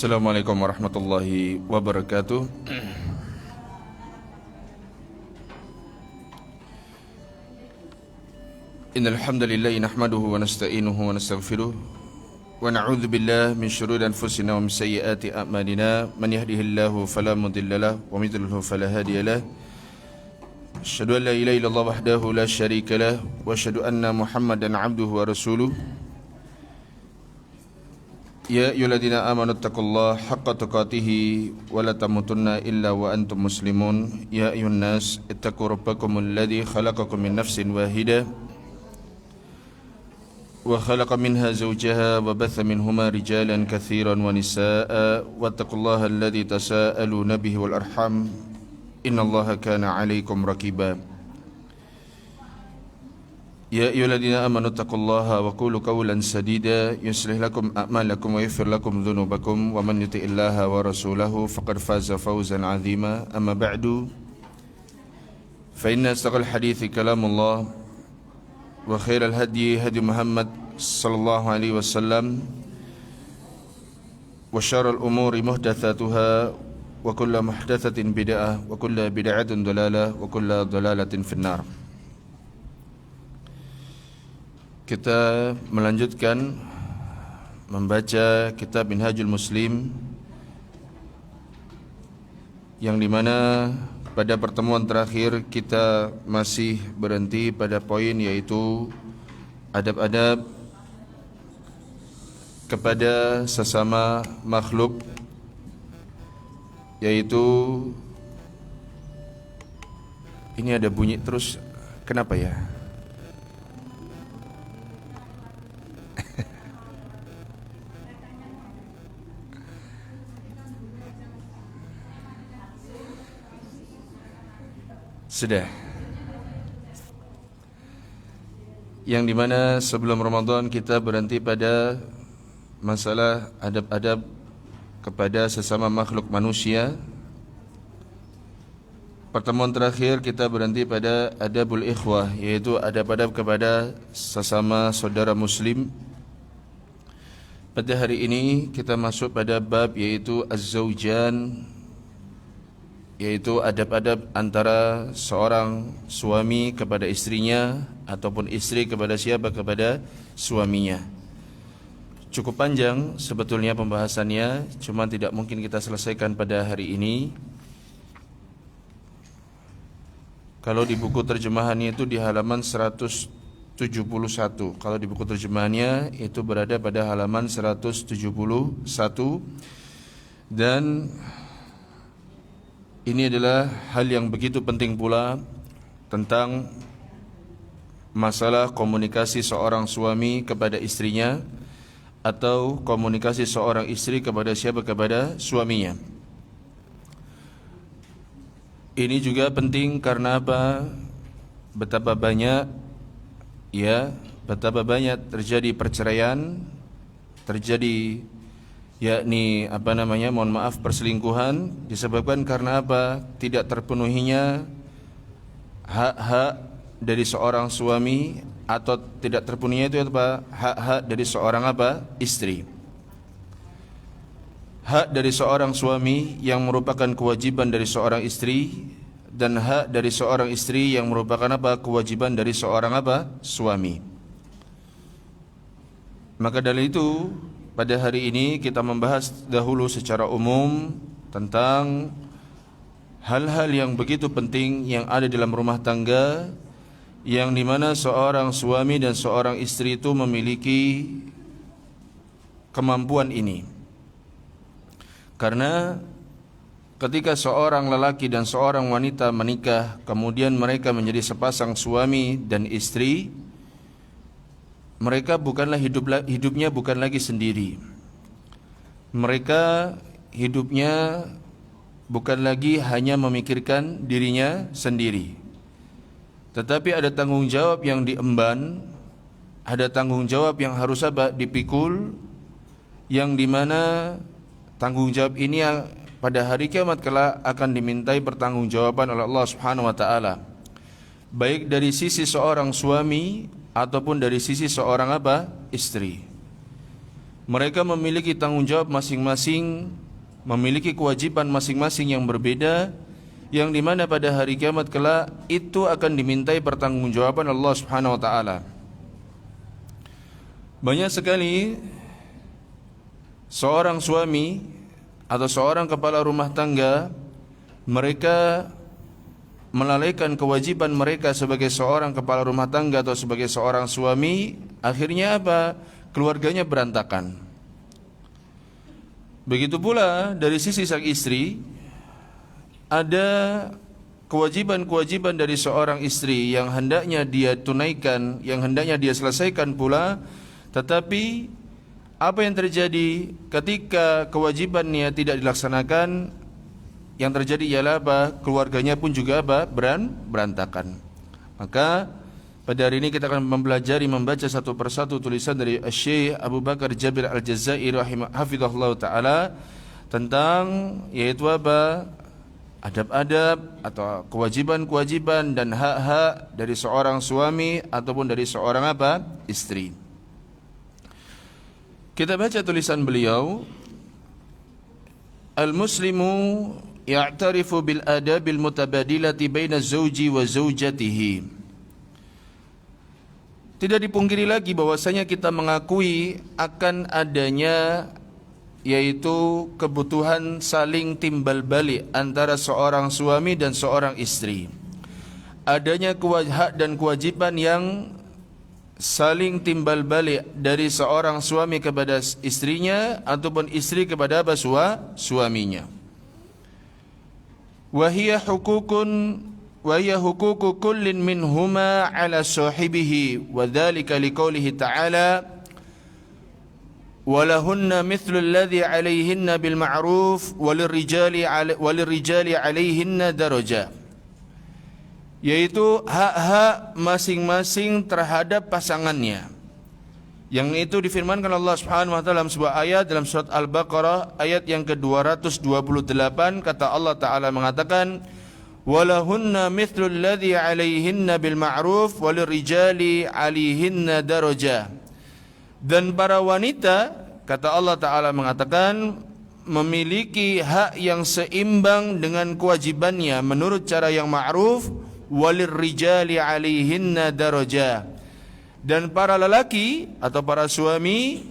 Assalamualaikum warahmatullahi wabarakatuh. Innal hamdalillah nahmaduhu wa nasta'inuhu wa nastaghfiruh wa na'udzu billahi min shururi anfusina wa min sayyiati a'malina. Man yahdihillahu fala mudilla lahu wa man yudlilhu fala hadiya lahu. Asyhadu an la ilaha illallah wahdahu la syarika lahu wa asyhadu anna Muhammadan 'abduhu wa rasuluh. Ya ayyuhalladzina amanu taqullaha haqqa tuqatih wa la tamutunna illa wa antum muslimun. Ya ayyuhan nas ittaqu rabbakumul ladzi khalaqakum min nafsin wahidah wa khalaqa minha zawjaha wa batha minhuma rijalan katsiran wa nisaa'a wattaqullaha alladzi tasaaluna bihi wal arham innallaha kana 'alaikum raqiba. Ya ayyuhalladzina amanu taqullaha wa qulu qawlan sadida yuslih lakum a'malakum wa yaghfir lakum dhunubakum wa man yuti'illaha wa rasulahu faqad faza fawzan 'azima. Amma ba'du, fa inna asdaqal hadithi kalamullah wa khairal hadyi hadyu Muhammad sallallahu alaihi wasallam wa syarrul umuri muhdatsatuha wa kullu muhdatsatin bid'ah wa kullu bid'atin dhalalah wa kullu dhalalatin finnar. Kita melanjutkan membaca kitab Minhajul Muslim, yang dimana pada pertemuan terakhir kita masih berhenti pada poin yaitu adab-adab kepada sesama makhluk, yaitu ini ada bunyi terus, kenapa ya? Sudah. Yang dimana sebelum Ramadan kita berhenti pada masalah adab-adab kepada sesama makhluk manusia. Pertemuan terakhir kita berhenti pada adabul ikhwah, yaitu adab-adab kepada sesama saudara muslim. Pada hari ini kita masuk pada bab yaitu az-zawjan, yaitu adab-adab antara seorang suami kepada istrinya ataupun istri kepada siapa? Kepada suaminya. Cukup panjang sebetulnya pembahasannya, cuma tidak mungkin kita selesaikan pada hari ini. Kalau di buku terjemahannya itu di halaman 171. Kalau di buku terjemahannya itu berada pada halaman 171. Dan ini adalah hal yang begitu penting pula tentang masalah komunikasi seorang suami kepada istrinya atau komunikasi seorang istri kepada siapa? Kepada suaminya. Ini juga penting karena apa? Betapa banyak terjadi perceraian, terjadi perselingkuhan disebabkan karena apa? Tidak terpenuhinya hak-hak dari seorang suami, atau tidak terpenuhinya itu apa? Hak-hak dari seorang istri. Hak dari seorang suami yang merupakan kewajiban dari seorang istri, dan hak dari seorang istri yang merupakan kewajiban dari seorang suami. Maka dari itu pada hari ini kita membahas dahulu secara umum tentang hal-hal yang begitu penting yang ada dalam rumah tangga, yang dimana seorang suami dan seorang istri itu memiliki kemampuan ini. Karena ketika seorang lelaki dan seorang wanita menikah, kemudian mereka menjadi sepasang suami dan istri, mereka hidupnya bukan lagi sendiri. Mereka hidupnya bukan lagi hanya memikirkan dirinya sendiri, tetapi ada tanggung jawab yang diemban, ada tanggung jawab yang harus dipikul, yang dimana tanggung jawab ini pada hari kiamat kelak akan dimintai pertanggungjawaban oleh Allah Subhanahu wa taala, baik dari sisi seorang suami ataupun dari sisi seorang istri. Mereka memiliki tanggung jawab masing-masing, memiliki kewajiban masing-masing yang berbeda, yang dimana pada hari kiamat kelak itu akan dimintai pertanggungjawaban Allah Subhanahu wa taala. Banyak sekali seorang suami atau seorang kepala rumah tangga, mereka melalaikan kewajiban mereka sebagai seorang kepala rumah tangga atau sebagai seorang suami. Akhirnya apa? Keluarganya berantakan. Begitu pula dari sisi sang istri, ada kewajiban-kewajiban dari seorang istri yang hendaknya dia tunaikan, yang hendaknya dia selesaikan pula. Tetapi apa yang terjadi ketika kewajibannya tidak dilaksanakan? Yang terjadi ialah apa? Keluarganya pun juga apa? Berantakan. Maka pada hari ini kita akan mempelajari, membaca satu persatu tulisan dari Syekh Abu Bakar Jabir Al-Jazairi hafizahullah taala tentang yaitu apa? Adab-adab atau kewajiban-kewajiban dan hak-hak dari seorang suami ataupun dari seorang apa? Istri. Kita baca tulisan beliau, Al-Muslimu ya'tarifu bil adabil mutabadilati baina zawji wa zawjatihi. Tidak dipungkiri lagi bahwasanya kita mengakui akan adanya yaitu kebutuhan saling timbal balik antara seorang suami dan seorang istri. Adanya hak dan kewajiban yang saling timbal balik dari seorang suami kepada istrinya ataupun istri kepada suaminya. Wahiyya hukuku kullin minhuma ala sahibihi wa dhalika liqaulihi ta'ala walahunna mithlu alladhi alayhinna bil ma'ruf walirrijali alayhinna daraja, yaitu hak-hak masing-masing terhadap pasangannya, yang itu difirmankan Allah Subhanahu wa taala dalam sebuah ayat dalam surat Al-Baqarah ayat yang ke-228. Kata Allah taala mengatakan walahunna mithlu alladhi alayhinna bil ma'ruf walirrijali alayhinna daraja, dan para wanita, kata Allah taala mengatakan, memiliki hak yang seimbang dengan kewajibannya menurut cara yang ma'ruf, walirrijali alayhinna daraja, dan para lelaki atau para suami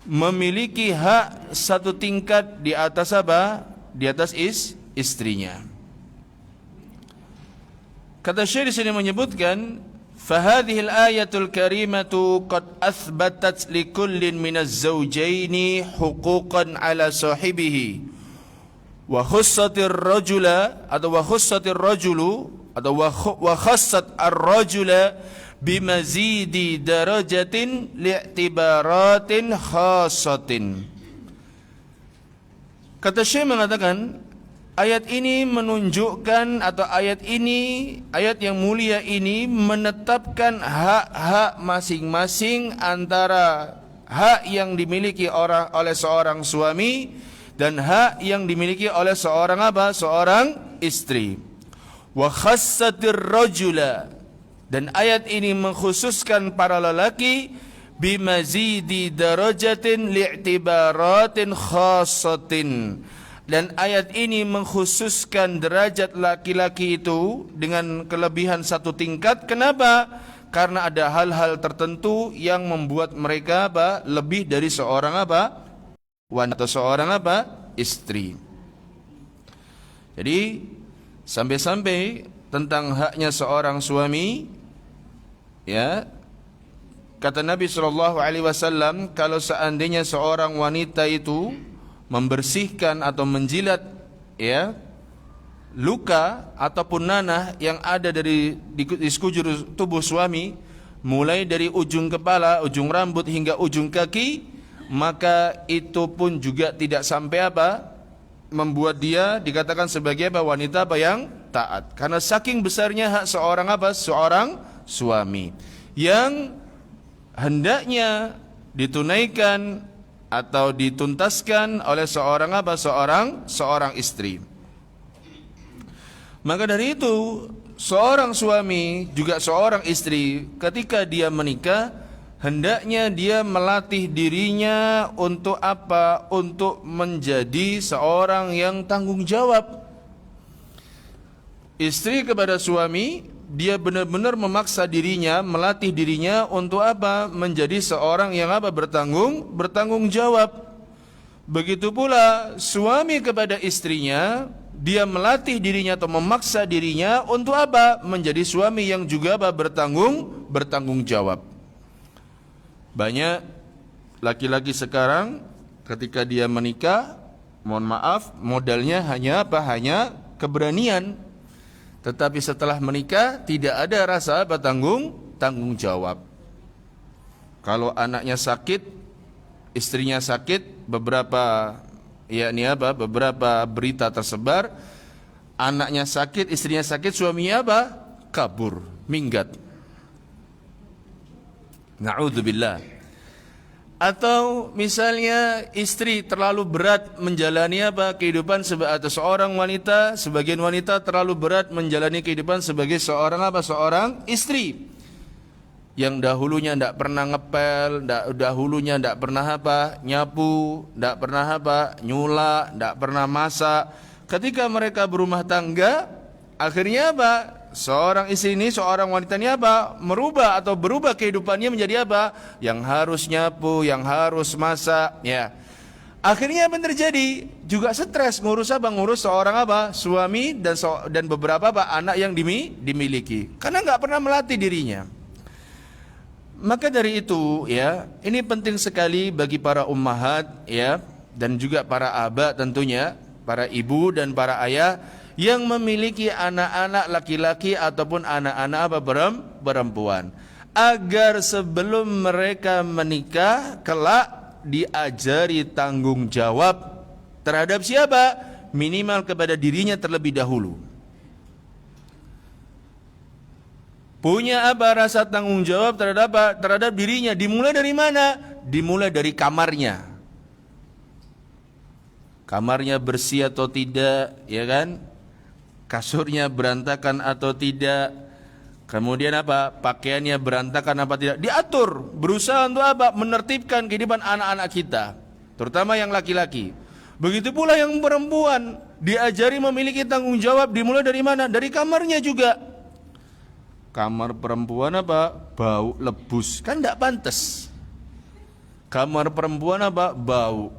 memiliki hak satu tingkat di atas apa? Di atas istrinya. Kata Syekh di sini menyebutkan, فهذه الآية الكريمة قد أثبتت لكل من الزوجين حقوقا على صاحبه وخصت الرجل وخصت الرجل بمزيد درجة لاعتبارات خاصة. Kata Syekh mengatakan, ayat ini menunjukkan atau ayat yang mulia ini menetapkan hak-hak masing-masing antara hak yang dimiliki oleh seorang suami dan hak yang dimiliki oleh seorang istri. Wa khassatir rajula, dan ayat ini mengkhususkan para lelaki bimazidi darajatin li'tibaratin khassatin, dan ayat ini mengkhususkan derajat laki-laki itu dengan kelebihan satu tingkat. Kenapa? Karena ada hal-hal tertentu yang membuat mereka lebih dari seorang wanita, seorang istri. Jadi sampai-sampai tentang haknya seorang suami, ya, kata Nabi SAW, kalau seandainya seorang wanita itu membersihkan atau menjilat, ya, luka ataupun nanah yang ada di sekujur tubuh suami, mulai dari ujung kepala, ujung rambut hingga ujung kaki, maka itu pun juga tidak sampai membuat dia dikatakan sebagai wanita yang taat, karena saking besarnya hak seorang suami yang hendaknya ditunaikan atau dituntaskan oleh seorang istri. Maka dari itu, seorang suami juga seorang istri ketika dia menikah hendaknya dia melatih dirinya untuk apa? Untuk menjadi seorang yang tanggung jawab. Istri kepada suami, dia benar-benar memaksa dirinya, melatih dirinya untuk apa? Menjadi seorang yang apa? Bertanggung jawab. Begitu pula suami kepada istrinya, dia melatih dirinya atau memaksa dirinya untuk apa? Menjadi suami yang juga apa? Bertanggung jawab. Banyak laki-laki sekarang ketika dia menikah, mohon maaf, modalnya hanya apa? Hanya keberanian. Tetapi setelah menikah tidak ada rasa apa? Tanggung jawab. Kalau anaknya sakit, istrinya sakit, beberapa berita tersebar, anaknya sakit, istrinya sakit, suaminya apa? Kabur, minggat. Na'udzubillah. Atau misalnya istri terlalu berat menjalani apa? Kehidupan atau seorang wanita, sebagian wanita terlalu berat menjalani kehidupan sebagai seorang apa? Seorang istri. Yang dahulunya tidak pernah ngepel, dahulunya tidak pernah apa? Nyapu, tidak pernah apa? Nyulak, tidak pernah masak. Ketika mereka berumah tangga, akhirnya apa? Seorang istri ini, seorang wanita ini apa? Berubah kehidupannya menjadi apa? Yang harus nyapu, yang harus masak, ya. Akhirnya apa yang terjadi? Juga stres ngurus apa? Ngurus seorang apa? Suami dan beberapa apa? Anak yang dimiliki. Karena nggak pernah melatih dirinya. Maka dari itu, ya, ini penting sekali bagi para ummahat, ya, dan juga para aba tentunya, para ibu dan para ayah yang memiliki anak-anak laki-laki ataupun anak-anak apa? Perempuan, agar sebelum mereka menikah kelak diajari tanggung jawab terhadap siapa? Minimal kepada dirinya terlebih dahulu. Punya apa? Rasa tanggung jawab terhadap apa? Terhadap dirinya. Dimulai dari mana? Dimulai dari kamarnya. Kamarnya bersih atau tidak, ya kan? Kasurnya berantakan atau tidak. Kemudian apa? Pakaiannya berantakan apa tidak? Diatur. Berusaha untuk apa? Menertibkan kehidupan anak-anak kita, terutama yang laki-laki. Begitu pula yang perempuan, diajari memiliki tanggung jawab. Dimulai dari mana? Dari kamarnya juga. Kamar perempuan apa? Bau lebus, kan tidak pantas. Kamar perempuan apa? Bau.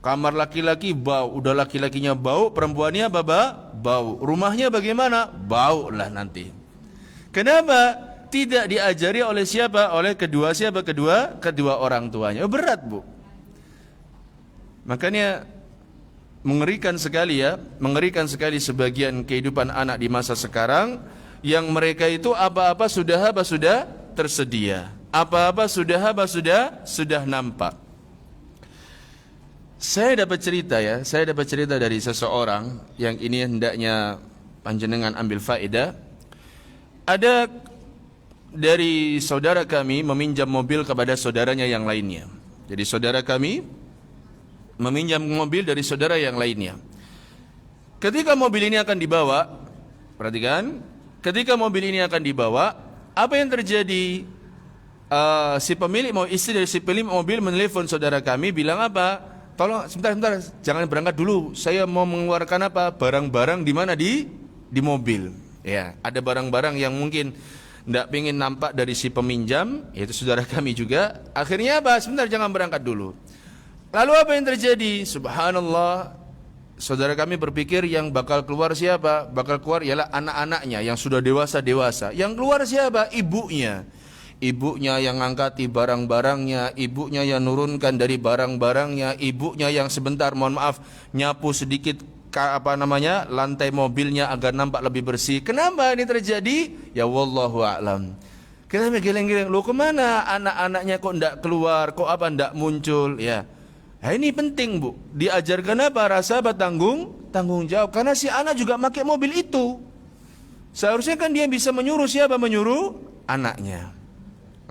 Kamar laki-laki bau. Udah laki-lakinya bau, perempuannya apa? Bau. Rumahnya bagaimana? Bau lah nanti. Kenapa? Tidak diajari oleh siapa? Oleh kedua siapa? Kedua orang tuanya. Berat, Bu. Makanya mengerikan sekali, ya. Mengerikan sekali sebagian kehidupan anak di masa sekarang, yang mereka itu apa-apa sudah tersedia. Apa-apa sudah nampak. Saya dapat cerita dari seseorang yang ini hendaknya panjenengan ambil faedah. Ada dari saudara kami meminjam mobil kepada saudaranya yang lainnya. Jadi saudara kami meminjam mobil dari saudara yang lainnya. Ketika mobil ini akan dibawa, perhatikan, ketika mobil ini akan dibawa, apa yang terjadi? Si pemilik istri dari si pemilik mobil menelepon saudara kami, bilang apa? Tolong sebentar, jangan berangkat dulu. Saya mau mengeluarkan apa? Barang-barang di mana? Di mobil. Ya, ada barang-barang yang mungkin tidak ingin nampak dari si peminjam, yaitu saudara kami juga. Akhirnya apa? Sebentar, jangan berangkat dulu. Lalu apa yang terjadi? Subhanallah. Saudara kami berpikir yang bakal keluar siapa? Bakal keluar ialah anak-anaknya yang sudah dewasa. Yang keluar siapa? Ibunya. Ibunya yang ngangkati barang-barangnya, ibunya yang nurunkan dari barang-barangnya, ibunya yang sebentar, mohon maaf, nyapu sedikit lantai mobilnya agar nampak lebih bersih. Kenapa ini terjadi? Ya wallahu a'lam. Kita geleng-geleng, loh kemana anak-anaknya kok ndak keluar, kok apa ndak muncul, ya. Nah, ini penting, Bu. Diajarkan apa? Rasa tanggung jawab. Karena si anak juga pakai mobil itu. Seharusnya kan dia bisa menyuruh siapa? Menyuruh anaknya.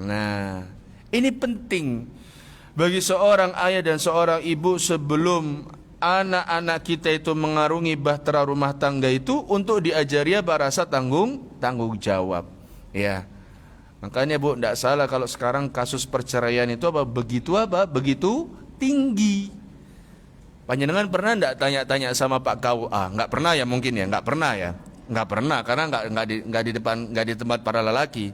Nah, ini penting bagi seorang ayah dan seorang ibu sebelum anak-anak kita itu mengarungi bahtera rumah tangga itu untuk diajari apa? Rasa tanggung jawab. Ya. Makanya Bu, tidak salah kalau sekarang kasus perceraian itu begitu tinggi. Panjenengan pernah tidak tanya-tanya sama Pak KUA? Nggak pernah ya mungkin ya, nggak pernah karena nggak di tempat para lelaki.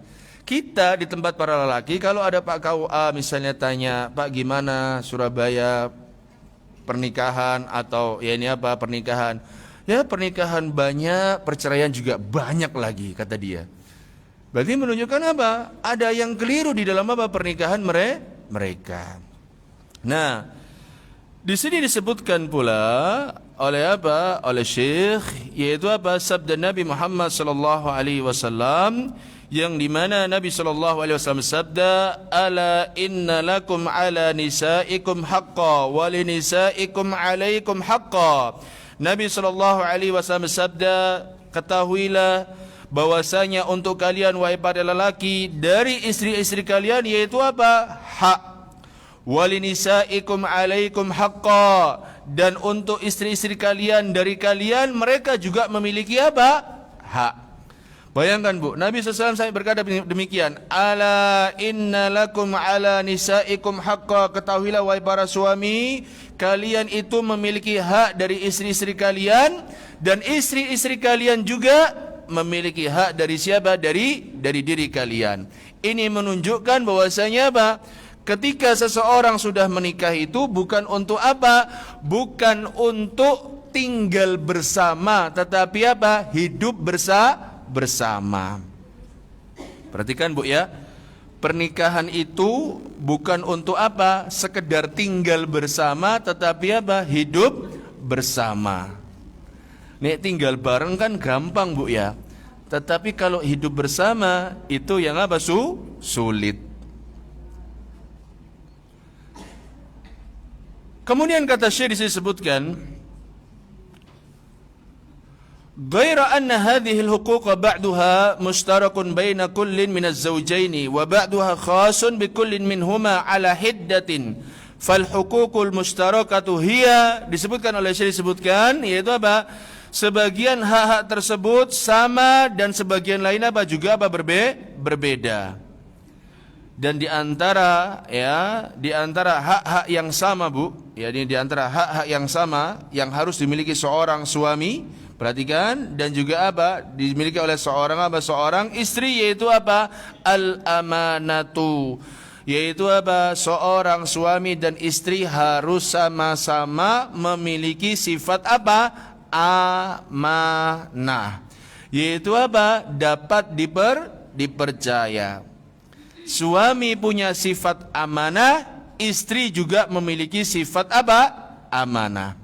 Kita di tempat para lelaki kalau ada Pak KUA misalnya tanya, Pak gimana Surabaya pernikahan atau ya ini apa pernikahan? Ya pernikahan banyak, perceraian juga banyak lagi kata dia. Berarti menunjukkan apa? Ada yang keliru di dalam apa pernikahan mereka. Nah, di sini disebutkan pula oleh apa? Oleh Syekh, yaitu apa? Sabda Nabi Muhammad sallallahu alaihi wasallam yang di mana Nabi sallallahu alaihi wasallam sabda, "Ala inna lakum ala nisaikum haqqan wa li nisaikum alaikum haqqan." Nabi sallallahu alaihi wasallam sabda, ketahuilah bahwasanya untuk kalian wahai para lelaki dari istri-istri kalian yaitu apa? Hak. Walinisaikum alaikum haqqa, dan untuk istri-istri kalian dari kalian mereka juga memiliki apa? Hak. Bayangkan Bu, Nabi SAW sampai berkata demikian, ala inna lakum ala nisaikum haqqa, ketahuilah wahai para suami, kalian itu memiliki hak dari istri-istri kalian, dan istri-istri kalian juga memiliki hak dari siapa? Dari diri kalian. Ini menunjukkan bahwasanya apa? Ketika seseorang sudah menikah itu bukan untuk apa? Bukan untuk tinggal bersama, tetapi apa? Hidup bersama. Perhatikan Bu ya. Pernikahan itu bukan untuk apa? Sekedar tinggal bersama, tetapi apa? Hidup bersama. Nek tinggal bareng kan gampang Bu ya. Tetapi kalau hidup bersama itu yang apa? Sulit. Kemudian kata Syekh disebutkan, "Ghaira anna hadhihi al-huquq ba'daha mushtarakun baina kullin min az-zawjaini wa ba'daha khasun bi kullin minhuma ala hiddatin." Fal huququl mushtarakatu hiya, disebutkan oleh Syekh disebutkan yaitu apa? Sebagian hak-hak tersebut sama dan sebagian lain apa juga apa berbeda. Dan di antara hak-hak yang sama Bu, ya ini di antara hak-hak yang sama yang harus dimiliki seorang suami, perhatikan, dan juga apa dimiliki oleh seorang istri, yaitu apa? Al-amanatu, yaitu apa? Seorang suami dan istri harus sama-sama memiliki sifat apa? Amanah, yaitu apa? Dapat dipercaya. Suami punya sifat amanah, istri juga memiliki sifat apa? Amanah.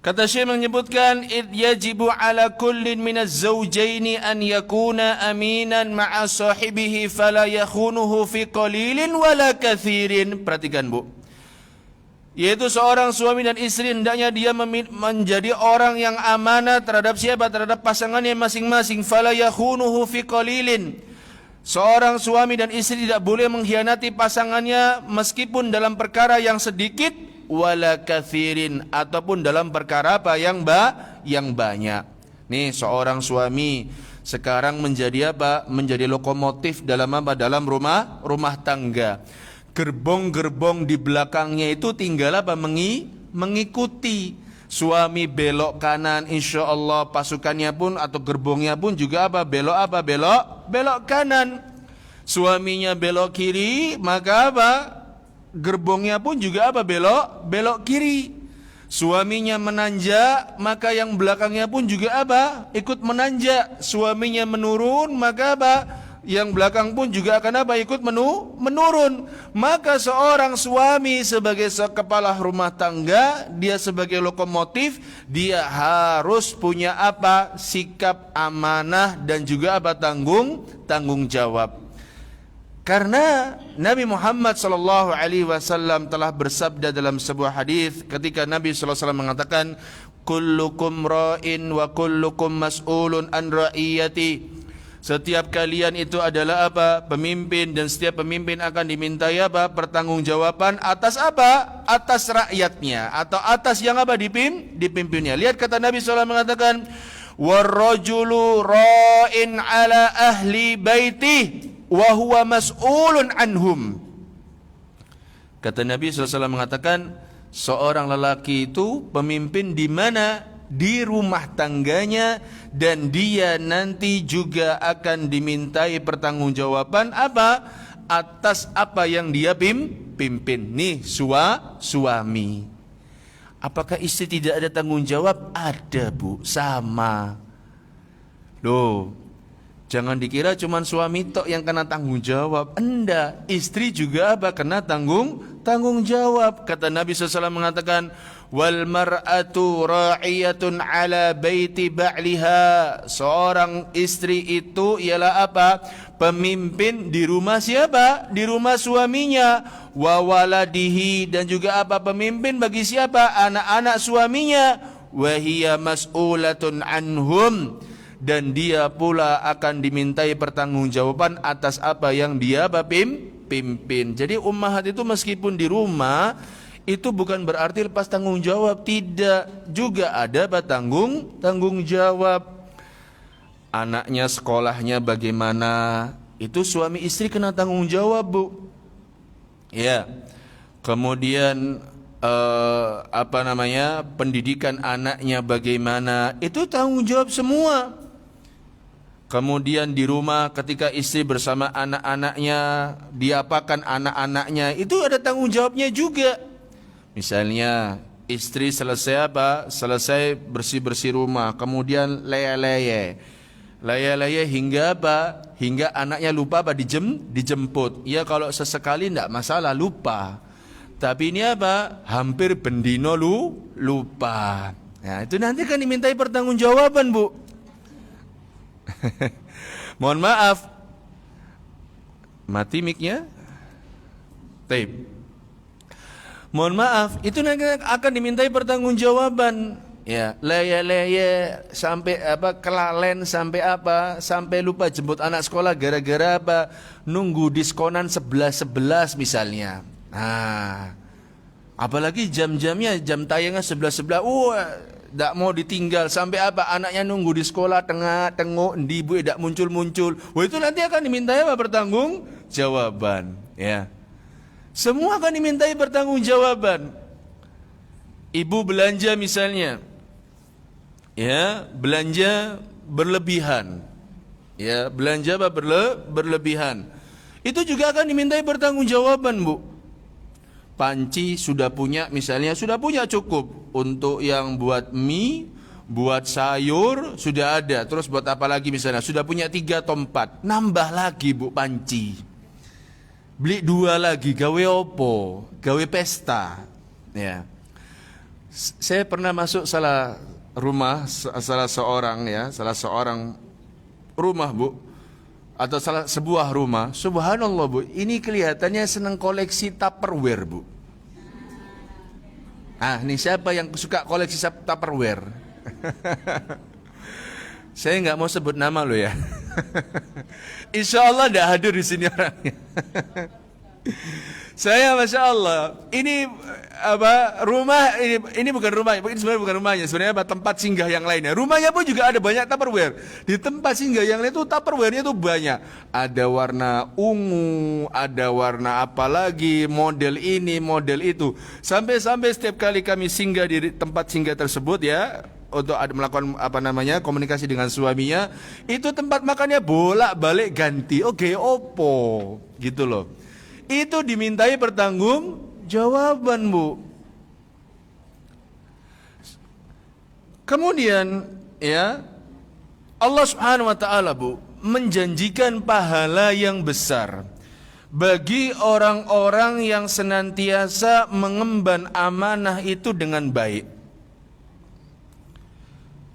Kata Syekh menyebutkan, id yajibu ala kullin minaz zawjaini an yakuna aminan ma'a sahibihi fala yakhunuhu fi qalilin wala kathirin. Perhatikan Bu, yaitu seorang suami dan istri hendaknya dia menjadi orang yang amanah terhadap siapa? Terhadap pasangannya masing-masing. Fala yakhunuhu fi qalilin. Seorang suami dan istri tidak boleh mengkhianati pasangannya meskipun dalam perkara yang sedikit, wala kathirin, ataupun dalam perkara apa? Yang banyak. Nih seorang suami sekarang menjadi apa? Menjadi lokomotif dalam apa? Dalam rumah tangga. Gerbong-gerbong di belakangnya itu tinggal apa? Mengikuti. Suami belok kanan, insya Allah pasukannya pun atau gerbongnya pun juga apa? Belok kanan. Suaminya belok kiri, maka apa? Gerbongnya pun juga apa? Belok kiri. Suaminya menanjak, maka yang belakangnya pun juga apa? Ikut menanjak. Suaminya menurun, maka apa? Yang belakang pun juga akan apa? Ikut menurun. Maka seorang suami sebagai kepala rumah tangga, dia sebagai lokomotif, dia harus punya apa? Sikap amanah dan juga apa? Tanggung jawab. Karena Nabi Muhammad sallallahu alaihi wasallam telah bersabda dalam sebuah hadis ketika Nabi sallallahu alaihi wasallam mengatakan, kullukum ra'in wa kullukum mas'ulun an ra'iyati. Setiap kalian itu adalah apa? Pemimpin, dan setiap pemimpin akan dimintai apa? Pertanggungjawaban atas apa? Atas rakyatnya atau atas yang apa? Dipimpinnya. Lihat kata Nabi SAW mengatakan, warrajulu ra'in ala ahli baitih wa huwa mas'ulun anhum. Kata Nabi SAW mengatakan, seorang lelaki itu pemimpin di mana? Di rumah tangganya, dan dia nanti juga akan dimintai pertanggungjawaban apa? Atas apa yang dia pimpin. Nih suami. Apakah istri tidak ada tanggung jawab? Ada, Bu, sama. Loh, jangan dikira cuma suami tok yang kena tanggung jawab. Enggak, istri juga apa? Kena tanggung jawab. Kata Nabi SAW mengatakan, wal mar'atu ra'iyatun ala baiti ba'liha. Seorang istri itu ialah apa? Pemimpin di rumah siapa? Di rumah suaminya. Wa waladihi, dan juga apa? Pemimpin bagi siapa? Anak-anak suaminya. Wa hiya mas'ulatun anhum, dan dia pula akan dimintai pertanggungjawaban atas apa yang dia pimpin. Jadi ummahat itu meskipun di rumah itu bukan berarti lepas tanggung jawab, tidak, juga ada tanggung jawab. Anaknya sekolahnya bagaimana, itu suami istri kena tanggung jawab, Bu. Ya. Kemudian pendidikan anaknya bagaimana, itu tanggung jawab semua. Kemudian di rumah ketika istri bersama anak-anaknya, diapakan anak-anaknya, itu ada tanggung jawabnya juga. Misalnya istri selesai bersih-bersih rumah, kemudian leye-leye hingga apa? Hingga anaknya lupa dijemput. Ya kalau sesekali tidak masalah, lupa. Tapi ini apa? Hampir bendino lupa. Nah, itu nanti kan dimintai pertanggungjawaban, Bu. Mohon maaf. Mati mic-nya. Tape. Mohon maaf, itu nanti akan dimintai pertanggungjawaban. Ya, leye sampai kelalen sampai lupa jemput anak sekolah gara-gara apa? Nunggu diskonan 11 misalnya. Nah, apalagi jam-jamnya, jam tayangnya 11, tidak mau ditinggal sampai apa? Anaknya nunggu di sekolah tengok di ibu tidak muncul. Wah, itu nanti akan dimintai apa? Pertanggungjawaban. Ya. Semua akan dimintai pertanggungjawaban. Ibu belanja misalnya, ya, belanja berlebihan. Ya, belanja apa? Berlebihan. Itu juga akan dimintai pertanggungjawaban, Bu. Panci sudah punya misalnya, sudah punya cukup untuk yang buat mie, buat sayur sudah ada. Terus buat apa lagi misalnya? Sudah punya 3 atau 4. Nambah lagi, Bu, panci. Beli 2 lagi, gawe opo? Gawe pesta. Ya. Saya pernah masuk salah seorang rumah, Bu, atau sebuah rumah. Subhanallah, Bu, ini kelihatannya senang koleksi Tupperware, Bu. Ah, ini siapa yang suka koleksi Tupperware? Saya nggak mau sebut nama lo ya. Insya Allah tidak hadir di sini orangnya. Saya, masya Allah, ini rumah ini bukan rumah, ini sebenarnya bukan rumahnya, sebenarnya tempat singgah yang lainnya. Rumahnya pun juga ada banyak Tupperware. Di tempat singgah yang lain itu Tupperware-nya itu banyak. Ada warna ungu, ada warna apa lagi, model ini, model itu. Sampai setiap kali kami singgah di tempat singgah tersebut, ya, untuk melakukan komunikasi dengan suaminya, itu tempat makannya bolak-balik ganti. Oke, opo, gitu loh. Itu dimintai pertanggungjawaban, Bu. Kemudian, ya, Allah Subhanahu wa taala, Bu, menjanjikan pahala yang besar bagi orang-orang yang senantiasa mengemban amanah itu dengan baik.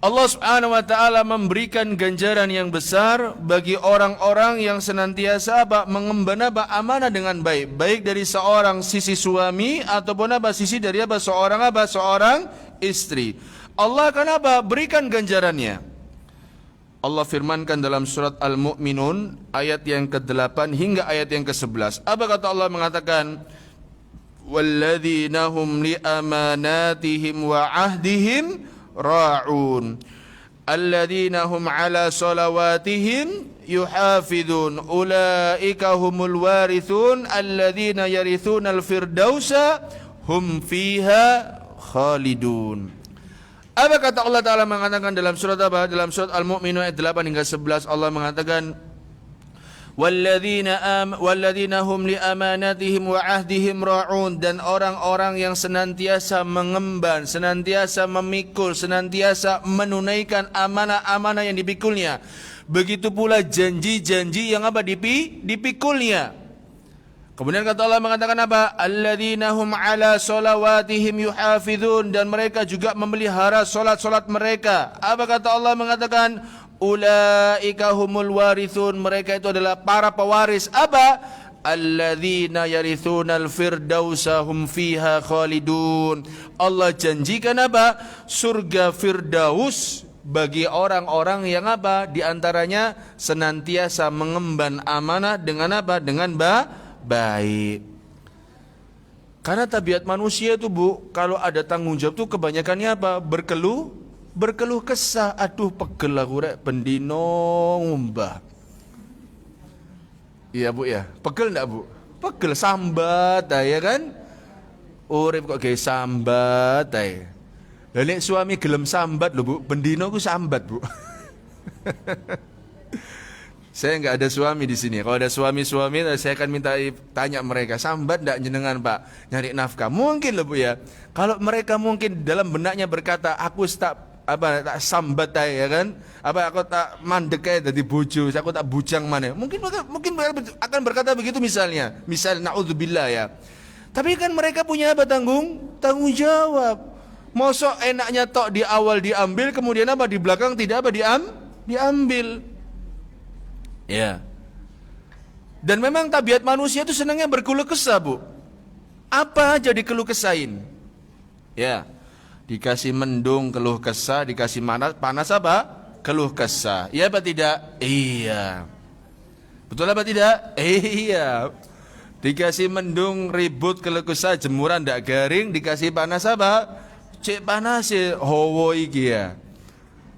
Allah Subhanahu wa taala memberikan ganjaran yang besar bagi orang-orang yang senantiasa mengemban amanah dengan baik, baik dari seorang sisi suami ataupun sisi dari seorang istri. Allah akan berikan ganjarannya. Allah firmankan dalam surat Al-Mu'minun ayat yang ke-8 hingga ayat yang ke-11. Apa kata Allah? Mengatakan, walladzina hum li amanatihim wa ahdihim ra'un. alladzina hum ala salawatihim yuhafidun ulaika humul warithun alladzina yarithunal firdausa hum fiha khalidun. Apa kata Allah Ta'ala mengatakan dalam surat apa? Dalam surat Al-Mu'minun ayat 8 hingga 11 Allah mengatakan walladzina hum li amanatihim wa ahdihim ra'un, dan orang-orang yang senantiasa mengemban, senantiasa memikul, senantiasa menunaikan amanah-amanah yang dipikulnya. Begitu pula janji-janji yang apa dipikulnya. Kemudian kata Allah mengatakan apa? Alladzina hum ala salawatihim yuhafizun, dan mereka juga memelihara salat-salat mereka. Apa kata Allah mengatakan? Ulaika humul warithun, mereka itu adalah para pewaris apa? Alladzina yarithunal firdausa hum fiha khalidun. Allah janjikan apa? Surga Firdaus bagi orang-orang yang apa? Di antaranya senantiasa mengemban amanah dengan apa? Dengan baik. Karena tabiat manusia itu Bu, kalau ada tanggung jawab tuh kebanyakannya apa? Berkeluh kesah. Aduh pegel aku rek bendino ngumbah. Iya Bu ya. Pegel enggak Bu? Pegel sambat ya kan? Urip kok gawe sambat ae. Lah nek suami gelem sambat lho Bu, bendino ku sambat Bu. Saya enggak ada suami di sini. Kalau ada suami-suami saya akan minta tanya mereka, sambat enggak jenengan Pak nyari nafkah? Mungkin loh Bu ya. Kalau mereka mungkin dalam benaknya berkata, aku tak sambat ya kan, aku tak mandek kayak dari bojo, aku tak bujang mana, mungkin akan berkata begitu misalnya naudzubillah ya. Tapi kan mereka punya apa? Tanggung jawab. Mosok enaknya tok di awal diambil, kemudian apa di belakang tidak apa diambil ya. Dan memang tabiat manusia itu senangnya berkeluh kesah Bu, apa aja dikeluh kesahin ya. Dikasih mendung keluh kesah, dikasih panas apa? Keluh kesah. Iya apa tidak? Iya. Betul apa tidak? Iya. Dikasih mendung ribut keluh kesah, jemuran ndak garing, dikasih panas apa? Cek panas ya hawa iki ya.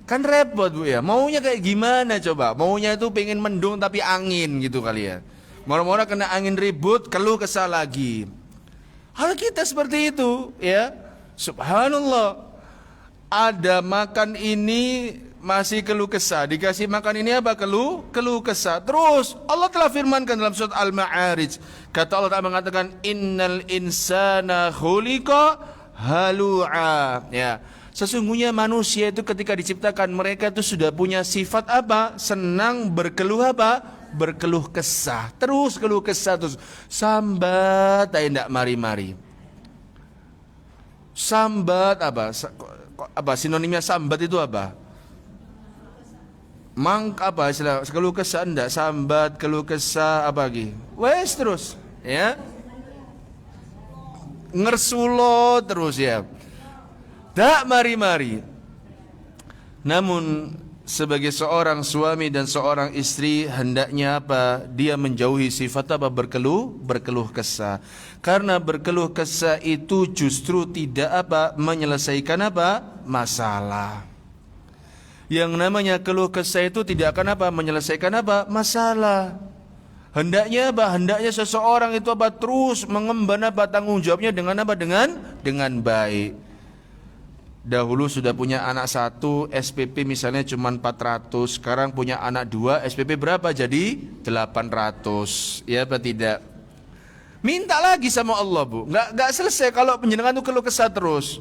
Kan repot Bu ya. Maunya kayak gimana coba? Maunya itu pengen mendung tapi angin gitu kali ya. Mora-mora kena angin ribut, keluh kesah lagi. Hal kita seperti itu ya. Subhanallah, ada makan ini masih keluh kesah, dikasih makan ini apa? Keluh kesah. Terus Allah telah firmankan dalam surat Al-Ma'arij, kata Allah Ta'ala mengatakan innal insana khuliqa halu'a ya. Sesungguhnya manusia itu ketika diciptakan mereka itu sudah punya sifat apa? Senang berkeluh apa? Berkeluh kesah. Terus keluh kesah terus. Sambat tidak mari-mari. Sambat apa sinonimnya sambat itu apa? Apa istilah keluh kesah enggak? Sambat, keluh kesah apa lagi? Wes terus ya. Ngersulo terus ya. Tak mari-mari. Namun sebagai seorang suami dan seorang istri hendaknya apa? Dia menjauhi sifat apa? Berkeluh kesah. Karena berkeluh kesah itu justru tidak apa? Menyelesaikan apa? Masalah. Yang namanya keluh kesah itu tidak akan apa? Menyelesaikan apa? Masalah. Hendaknya apa? Hendaknya seseorang itu apa? Terus mengemban apa? Tanggung jawabnya dengan apa? Dengan baik. Dahulu sudah punya anak 1, SPP misalnya cuma 400, sekarang punya anak 2, SPP berapa? Jadi 800. Ya apa tidak? Minta lagi sama Allah Bu. Nggak selesai kalau penjenengan itu keluh kesah terus.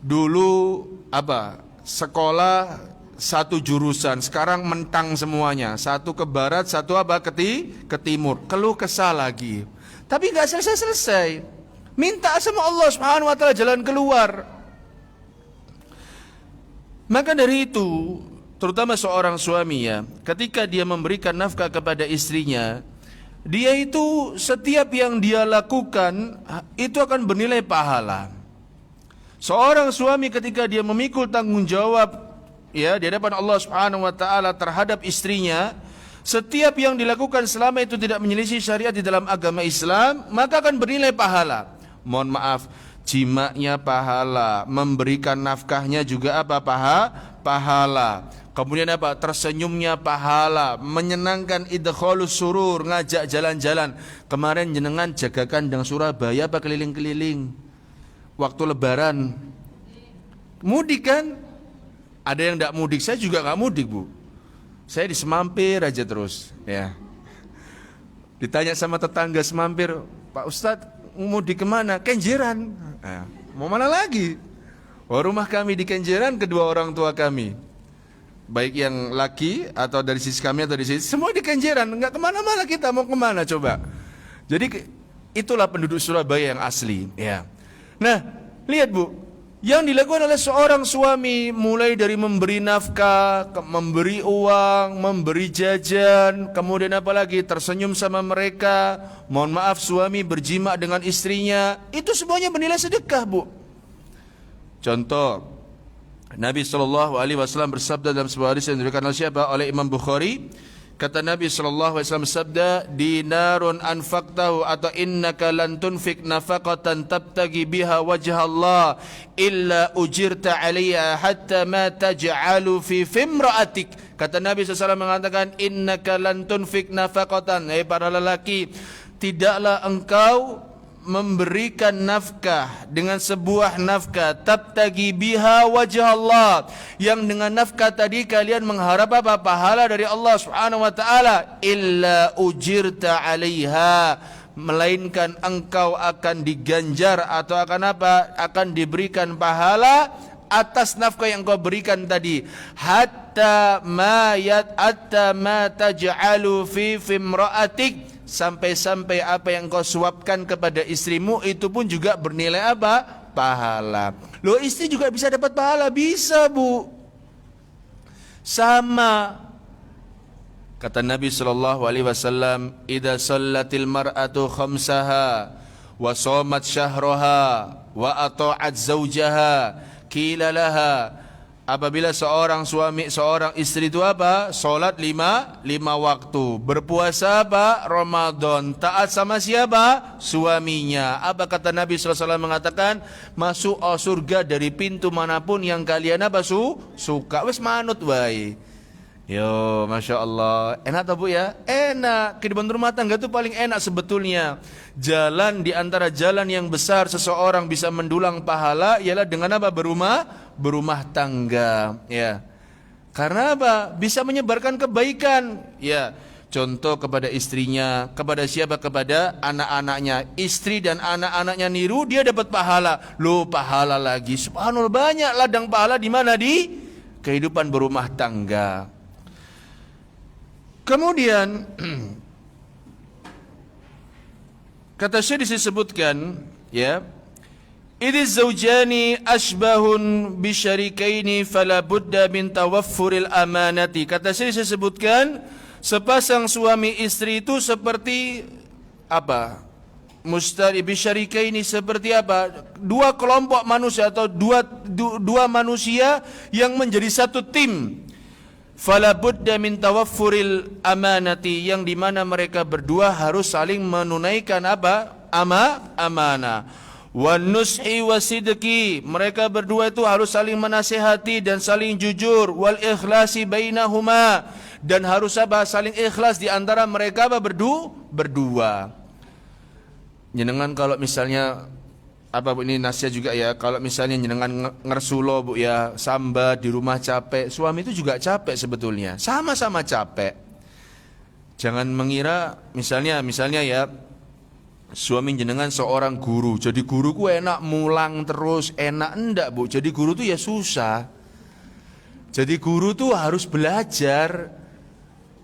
Dulu apa? Sekolah 1 jurusan, sekarang mentang semuanya. 1 ke barat, 1 apa? Ke timur. Keluh kesah lagi. Tapi nggak selesai. Minta sama Allah Subhanahu wa taala jalan keluar. Maka dari itu, terutama seorang suami ya, ketika dia memberikan nafkah kepada istrinya, dia itu setiap yang dia lakukan itu akan bernilai pahala. Seorang suami ketika dia memikul tanggung jawab ya di hadapan Allah Subhanahu wa taala terhadap istrinya, setiap yang dilakukan selama itu tidak menyelisih syariat di dalam agama Islam, maka akan bernilai pahala. Mohon maaf, Jimaknya pahala, memberikan nafkahnya juga apa? Pahala. Kemudian apa? Tersenyumnya pahala, menyenangkan, idkhalus surur, ngajak jalan-jalan. Kemarin jenengan jaga kandang Surabaya apa keliling-keliling? Waktu lebaran mudik kan? Ada yang tidak mudik, saya juga nggak mudik, Bu. Saya di Semampir aja terus, ya. Ditanya sama tetangga Semampir, Pak Ustadz mudik kemana? Kenjeran. Nah, mau mana lagi? Oh, rumah kami di Kenjeran, kedua orang tua kami, baik yang laki atau dari sisi kami atau dari sisi, semua di Kenjeran. Nggak kemana-mana, kita mau kemana coba? Jadi itulah penduduk Surabaya yang asli, ya. Nah, lihat Bu, yang dilakukan oleh seorang suami mulai dari memberi nafkah, memberi uang, memberi jajan, kemudian apalagi tersenyum sama mereka, mohon maaf suami berjima dengan istrinya, itu semuanya bernilai sedekah, Bu. Contoh, Nabi SAW bersabda dalam sebuah hadis yang diriwayatkan oleh siapa? Oleh Imam Bukhari. Kata Nabi SAW sabda, dinarun anfaqtahu atau innaka lan tunfik nafaqatan tabtagi biha wajha Allah illa ujirta alaiha hatta ma taj'alu fi fimra'atik. Kata Nabi SAW mengatakan, innaka lan tunfik nafaqatan, para lelaki, tidaklah engkau memberikan nafkah dengan sebuah nafkah tabtagi biha wajah Allah, yang dengan nafkah tadi kalian mengharap apa? Pahala dari Allah Subhanahu wa taala, illa ujirta 'alaiha, melainkan engkau akan diganjar atau akan apa? Akan diberikan pahala atas nafkah yang kau berikan tadi. Hatta ma taj'alu fi fimra'atik, sampai-sampai apa yang kau suapkan kepada istrimu itu pun juga bernilai apa? Pahala. Loh, istri juga bisa dapat pahala? Bisa, Bu. Sama. Kata Nabi SAW, idza sallatil mar'atu khamsaha wa shamat syahraha wa ata'at zawjaha qila laha, apabila seorang istri itu apa? Salat lima waktu, berpuasa apa? Ramadan, taat sama siapa? Suaminya. Apa kata Nabi SAW mengatakan? Masuk surga dari pintu manapun yang kalian apa? Suka. Wes manut wae. Yo, Masya Allah. Enak tak Bu ya? Enak. Kehidupan rumah tangga itu paling enak sebetulnya. Jalan di antara jalan yang besar seseorang bisa mendulang pahala ialah dengan apa? Berumah tangga, ya. Karena apa? Bisa menyebarkan kebaikan, ya. Contoh kepada istrinya, kepada siapa? Kepada anak-anaknya. Istri dan anak-anaknya niru, dia dapat pahala. Loh, pahala lagi. Subhanallah, banyak ladang pahala di mana? Di kehidupan berumah tangga. Kemudian kata Syekh disebutkan, ya, idz zawjani ashbahun bisyarikaini fala budda min tawaffuril amanati. Kata Syekh disebutkan, sepasang suami istri itu seperti apa? Mustari bisyarikaini, seperti apa? Dua kelompok manusia atau dua manusia yang menjadi satu tim. Fala budda min tawaffuril amanati, yang dimana mereka berdua harus saling menunaikan apa? Amanah. Wan nushi wasidqi, mereka berdua itu harus saling menasihati dan saling jujur. Wal ikhlasi bainahuma, dan harus apa? Saling ikhlas di antara mereka apa? Berdua. Jenengan kalau misalnya apa Bu, ini nasihat juga ya, kalau misalnya jenengan ngersulo Bu ya, sambat di rumah capek, suami itu juga capek sebetulnya, sama-sama capek. Jangan mengira misalnya ya, suami jenengan seorang guru, jadi guru ku enak mulang terus, enak, enggak Bu. Jadi guru tuh ya susah. Jadi guru tuh harus belajar.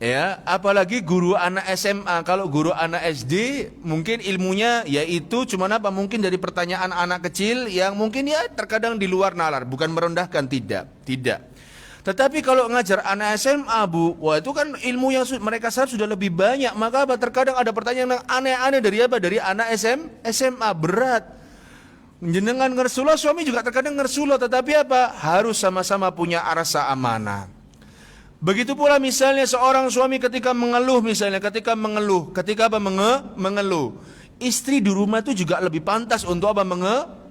Ya, apalagi guru anak SMA. Kalau guru anak SD mungkin ilmunya yaitu cuma apa? Mungkin dari pertanyaan anak kecil yang mungkin ya terkadang di luar nalar, bukan merendahkan, tidak. Tetapi kalau ngajar anak SMA Bu, wah itu kan ilmu yang mereka sudah lebih banyak. Maka apa? Terkadang ada pertanyaan yang aneh-aneh dari apa? Dari anak SMA, berat. Jenengan ngersulo, suami juga terkadang ngersulo, tetapi apa? Harus sama-sama punya rasa amanah. Begitu pula misalnya seorang suami ketika mengeluh, mengeluh. Istri di rumah itu juga lebih pantas untuk apa?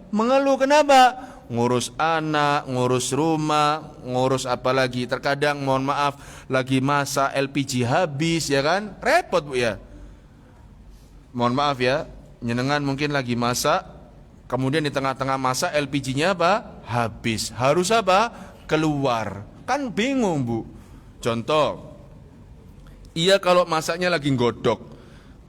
Mengeluh kenapa? Ngurus anak, ngurus rumah, ngurus apa lagi? Terkadang mohon maaf lagi masa LPG habis ya kan? Repot Bu ya. Mohon maaf ya, nyenengan mungkin lagi masak, kemudian di tengah-tengah masak LPG-nya apa? Habis. Harus apa? Keluar. Kan bingung Bu. Contoh, iya kalau masaknya lagi godok,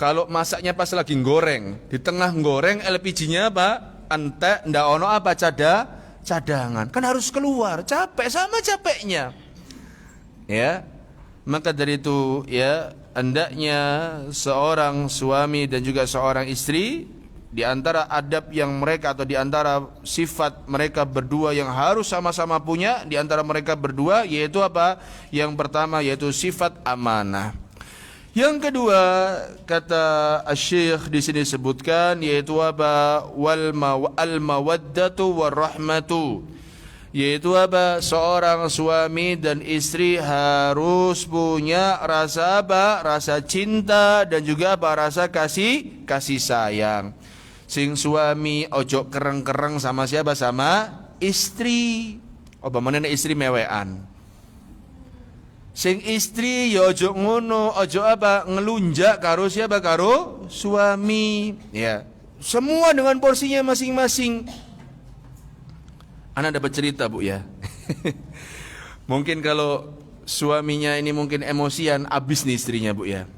kalau masaknya pas lagi goreng, di tengah goreng LPG-nya apa? Entek, ndak ono apa cadangan. Kan harus keluar, capek sama capeknya. Ya. Maka dari itu ya, hendaknya seorang suami dan juga seorang istri, di antara adab yang mereka atau di antara sifat mereka berdua yang harus sama-sama punya di antara mereka berdua, yaitu apa? Yang pertama yaitu sifat amanah. Yang kedua, kata Asy-Syaikh di sini sebutkan, yaitu apa? Al mawaddatu warahmatu. Yaitu apa? Seorang suami dan istri harus punya rasa apa? Rasa cinta dan juga apa? Rasa kasih sayang. Sing suami ojo kereng-kereng sama siapa? Sama istri. Apa mana istri mewean. Sing istri ya ojo ngono, ojo apa? Ngelunjak karo siapa? Karo suami. Ya. Semua dengan porsinya masing-masing. Anak dapat cerita Bu ya. Mungkin kalau suaminya ini mungkin emosian, habis nih istrinya Bu ya.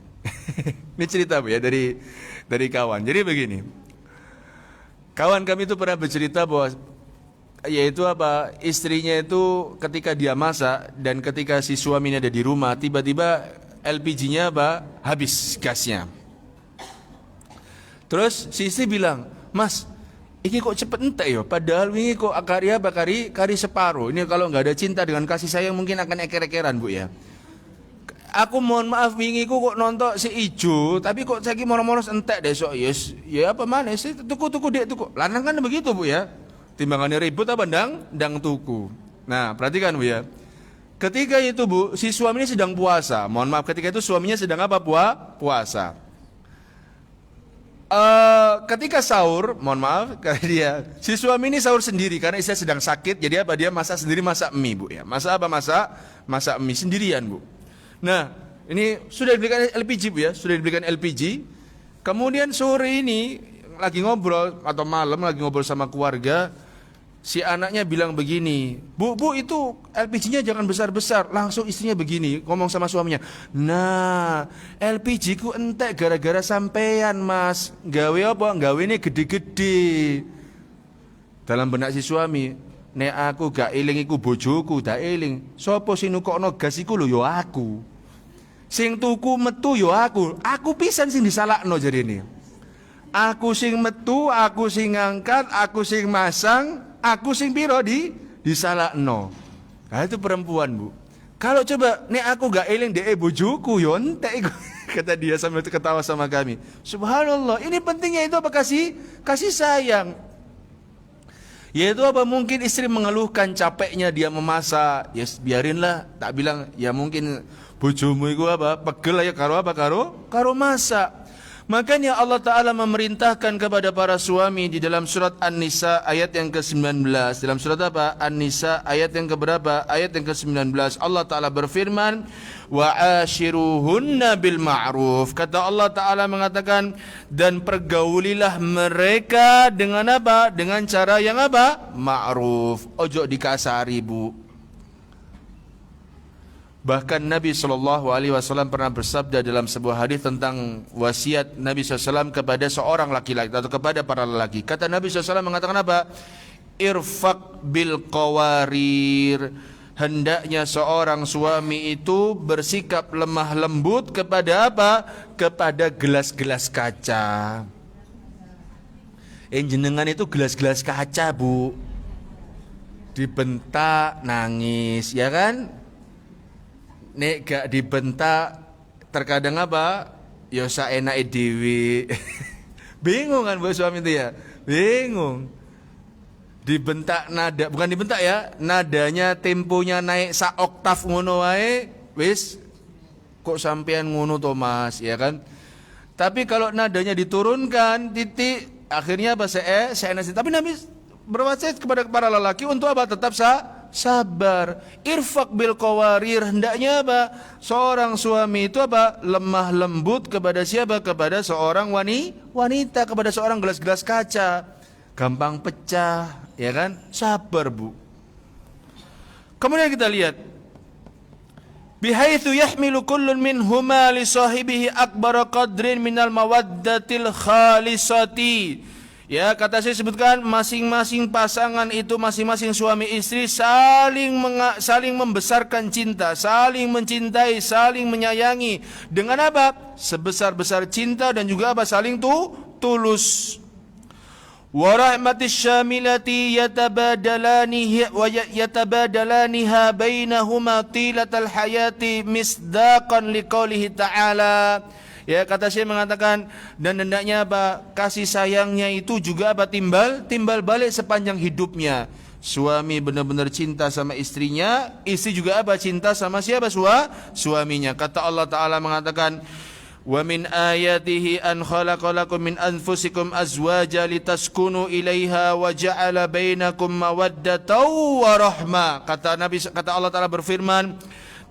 Ini cerita Bu ya dari kawan. Jadi begini. Kawan kami itu pernah bercerita bahwa yaitu apa? Istrinya itu ketika dia masak dan ketika si suaminya ada di rumah, tiba-tiba LPG-nya apa? Habis gasnya. Terus si istri bilang, "Mas, ini kok cepet entek ya? Padahal ini kok kari separuh. Ini kalau nggak ada cinta dengan kasih sayang mungkin akan eker-ekeran Bu ya. Aku mohon maaf wingi kok nonton si ijo, tapi kok saiki mono-mono entek deh sok. Yes, ya apa mana sih? Tuku dek tuku. Lanang kan begitu Bu ya. Timbangannya ribut apa ndang tuku. Nah, perhatikan Bu ya. Ketika itu Bu, si suaminya sedang puasa. Mohon maaf, ketika itu suaminya sedang apa? Puasa. Ketika sahur, mohon maaf, karena dia si suami ini sahur sendiri karena istri sedang sakit, jadi apa? Dia masak sendiri, masak mie Bu ya. Masak apa? Masak mie sendirian Bu. Nah, ini sudah dibelikan LPG Bu ya, sudah dibelikan LPG. Kemudian sore ini lagi ngobrol atau malam lagi ngobrol sama keluarga, si anaknya bilang begini, Bu itu LPG-nya jangan besar-besar. Langsung istrinya begini, ngomong sama suaminya, "Nah, LPG ku entek gara-gara sampean Mas. Gawe apa? Gawe ini gede-gede." Dalam benak si suami, "Nek aku gak eling iku bojoku, tak eling. Sopo sing nukokno gas iku lho ya aku. Sing tuku metu ya aku. Aku pisan sing disalahno jarene. Aku sing metu, aku sing ngangkat, aku sing masang, aku sing piro disalahno." Nah itu perempuan Bu. Kalau coba nek aku gak eling dek bojoku yo entek iku. Kata dia sambil ketawa sama kami. Subhanallah, ini pentingnya itu apa? Kasih sayang. Yaitu apa? Mungkin istri mengeluhkan capeknya dia memasak, ya biarinlah. Tak bilang ya mungkin bojomu itu apa? Pegel ya karo apa? Karo masak. Makanya Allah Ta'ala memerintahkan kepada para suami di dalam surat An-Nisa ayat yang ke-19. Dalam surat apa? An-Nisa ayat yang keberapa? Ayat yang ke-19. Allah Ta'ala berfirman, "Wa'ashiruhunna bil ma'ruf." Kata Allah Ta'ala mengatakan, dan pergaulilah mereka dengan apa? Dengan cara yang apa? Ma'ruf. Ojo dikasari Bu. Bahkan Nabi SAW pernah bersabda dalam sebuah hadis tentang wasiat Nabi SAW kepada seorang laki-laki atau kepada para lelaki. Kata Nabi SAW mengatakan apa? Irfaq bil qawarir. Hendaknya seorang suami itu bersikap lemah lembut kepada apa? Kepada gelas-gelas kaca. Jenengan itu gelas-gelas kaca Bu. Dibentak nangis, ya kan? Nek gak dibentak terkadang apa? Ya saenake dhewe. Bingung kan buat suami itu ya? Bingung. Dibentak nada, bukan dibentak ya, nadanya temponya naik sak oktav ngono wae, wis kok sampean ngono to Mas, ya kan? Tapi kalau nadanya diturunkan titik, akhirnya apa? Seenak. Tapi Nabi berwasiat kepada para lelaki untuk apa? Tetap sabar. Irfaq bil qawarir, hendaknya apa? Seorang suami itu apa? Lemah lembut kepada siapa? Kepada seorang wanita, kepada seorang gelas-gelas kaca. Gampang pecah, ya kan? Sabar, Bu. Kemudian kita lihat bihaitsu yahmilu kullun minhuma li sahibihi akbar qadrin minal mawaddatil khalisati. Ya, kata saya sebutkan masing-masing pasangan itu, masing-masing suami istri saling membesarkan cinta, saling mencintai, saling menyayangi dengan apa? Sebesar-besar cinta dan juga apa? Saling tulus. Wa rahmatis syamilati yatabadalaniha bainahuma tilatal hayati misdaqan liqaulihi ta'ala. Ya, kata saya mengatakan, dan hendaknya apa? Kasih sayangnya itu juga apa? Timbal balik sepanjang hidupnya. Suami benar-benar cinta sama istrinya, istri juga apa? Cinta sama siapa? Suaminya. Kata Allah Ta'ala mengatakan, wa min ayatihi an khalaqalakum min anfusikum azwaja litaskunu ilaiha wa ja'ala bainakum mawaddatan wa rahmah. Kata Allah Taala berfirman,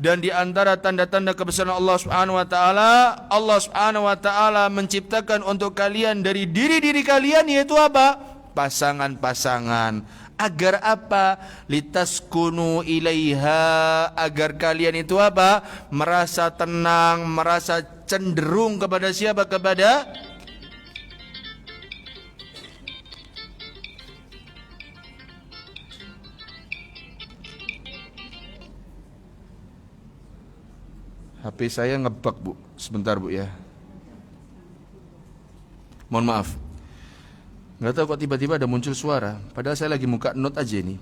dan di antara tanda-tanda kebesaran Allah Subhanahu wa taala, Allah Subhanahu wa taala menciptakan untuk kalian dari diri-diri kalian, yaitu apa? Pasangan-pasangan. Agar apa? Litaskunu ilaiha, agar kalian itu apa? Merasa tenang, merasa cenderung kepada siapa? Kepada HP saya ngebug, Bu. Sebentar, Bu, ya. Mohon maaf. Nggak tahu kok tiba-tiba ada muncul suara, padahal saya lagi buka note aja ini.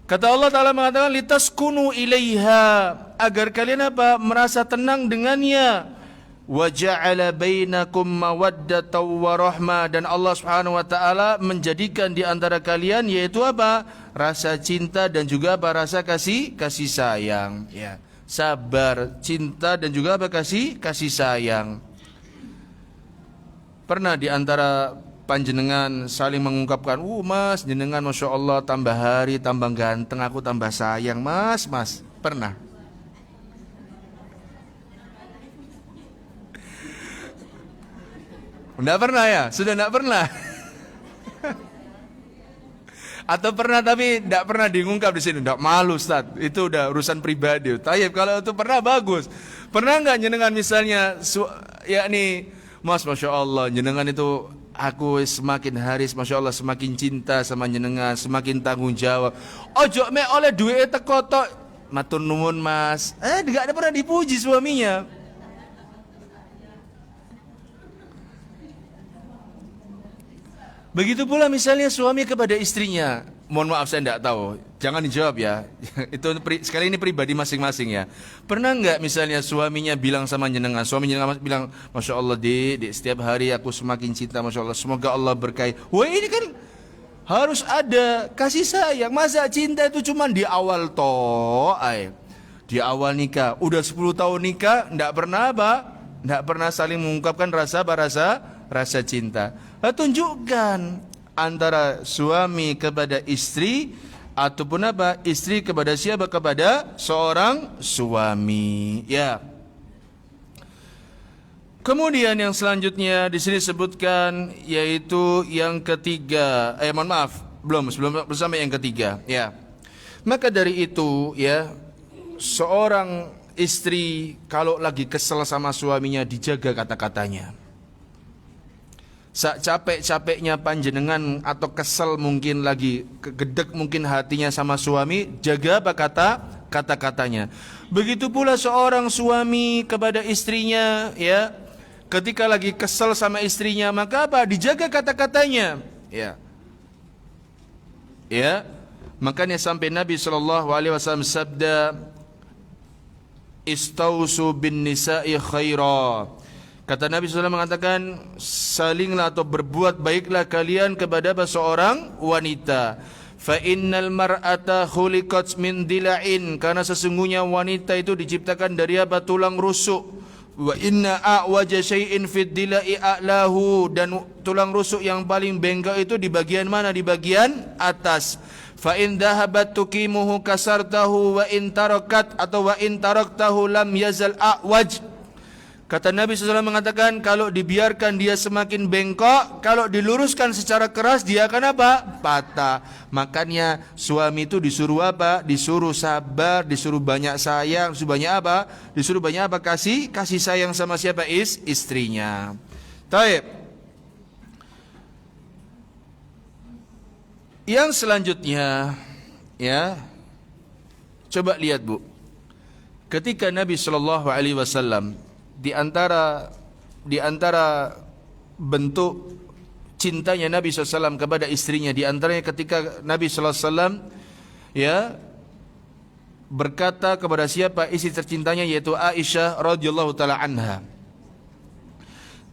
Kata Allah Ta'ala mengatakan, litaskunu ilaiha, agar kalian apa? Merasa tenang dengannya. Wa ja'ala bainakum mawaddatan wa rahmah, dan Allah Subhanahu wa taala menjadikan di antara kalian, yaitu apa? Rasa cinta dan juga apa? Rasa kasih sayang, ya. Sabar, cinta dan juga apa? Kasih sayang. Pernah di antara panjenengan saling mengungkapkan, mas, jenengan Masya Allah tambah hari tambah ganteng, aku tambah sayang, mas. Pernah? Enggak pernah ya? Sudah enggak pernah? Atau pernah tapi enggak pernah diungkap di sini? Enggak, malu, Ustaz. Itu udah urusan pribadi. Tayyib, kalau itu pernah bagus. Pernah enggak jenengan misalnya yakni, mas, Masya Allah, jenengan itu aku semakin hari, Masya Allah, semakin cinta sama jenengan, semakin tanggung jawab. Ojo me oleh duit teko tok, matur nuwun, mas. Enggak ada pernah dipuji suaminya. Begitu pula misalnya suami kepada istrinya. Mohon maaf, saya tidak tahu, jangan dijawab ya. Itu sekali ini pribadi masing-masing ya. Pernah enggak misalnya suaminya bilang sama jenengan, suami jenengan bilang, Masya Allah, Dik, setiap hari aku semakin cinta, Masya Allah, semoga Allah berkahi. Wah, ini kan harus ada kasih sayang. Masa cinta itu cuma di awal toh, di awal nikah. Udah 10 tahun nikah, enggak pernah apa? Enggak pernah saling mengungkapkan rasa cinta. Tunjukkan antara suami kepada istri, ataupun apa? Istri kepada siapa? Kepada seorang suami, ya. Kemudian yang selanjutnya di sini sebutkan, yaitu yang ketiga. Mohon maaf, sebelum sampai yang ketiga, ya. Maka dari itu, ya, seorang istri kalau lagi kesel sama suaminya, dijaga kata-katanya. Capek-capeknya panjenengan atau kesel mungkin lagi gedek mungkin hatinya sama suami, jaga apa? Kata-katanya. Begitu pula seorang suami kepada istrinya, ya, ketika lagi kesel sama istrinya, maka apa? Dijaga kata-katanya, ya. Ya, makanya sampai Nabi SAW sabda, istausu bin nisa'i khaira. Kata Nabi SAW mengatakan, salinglah atau berbuat baiklah kalian kepada seorang wanita. Fa innal mar'ata khuliqat min dila'in, karena sesungguhnya wanita itu diciptakan dari apa? Tulang rusuk. Wa inna a'waja syai'in fid dila'i a'lahu, dan tulang rusuk yang paling bengkok itu di bagian mana? Di bagian atas. Fa in dhahabat tuqimuhu kasartahu wa in tarakat, atau wa in taraktahu lam yazal a'waj. Kata Nabi SAW mengatakan, kalau dibiarkan dia semakin bengkok, kalau diluruskan secara keras dia akan apa? Patah. Makanya suami itu disuruh apa? Disuruh sabar, disuruh banyak sayang, disuruh banyak apa? Disuruh banyak apa? Kasih sayang sama siapa? Istrinya. Taib. Yang selanjutnya, ya, coba lihat Bu. Ketika Nabi SAW di antara bentuk cintanya Nabi SAW kepada istrinya, di antaranya ketika Nabi SAW ya berkata kepada siapa? Istri tercintanya, yaitu Aisyah radhiyallahu taala anha.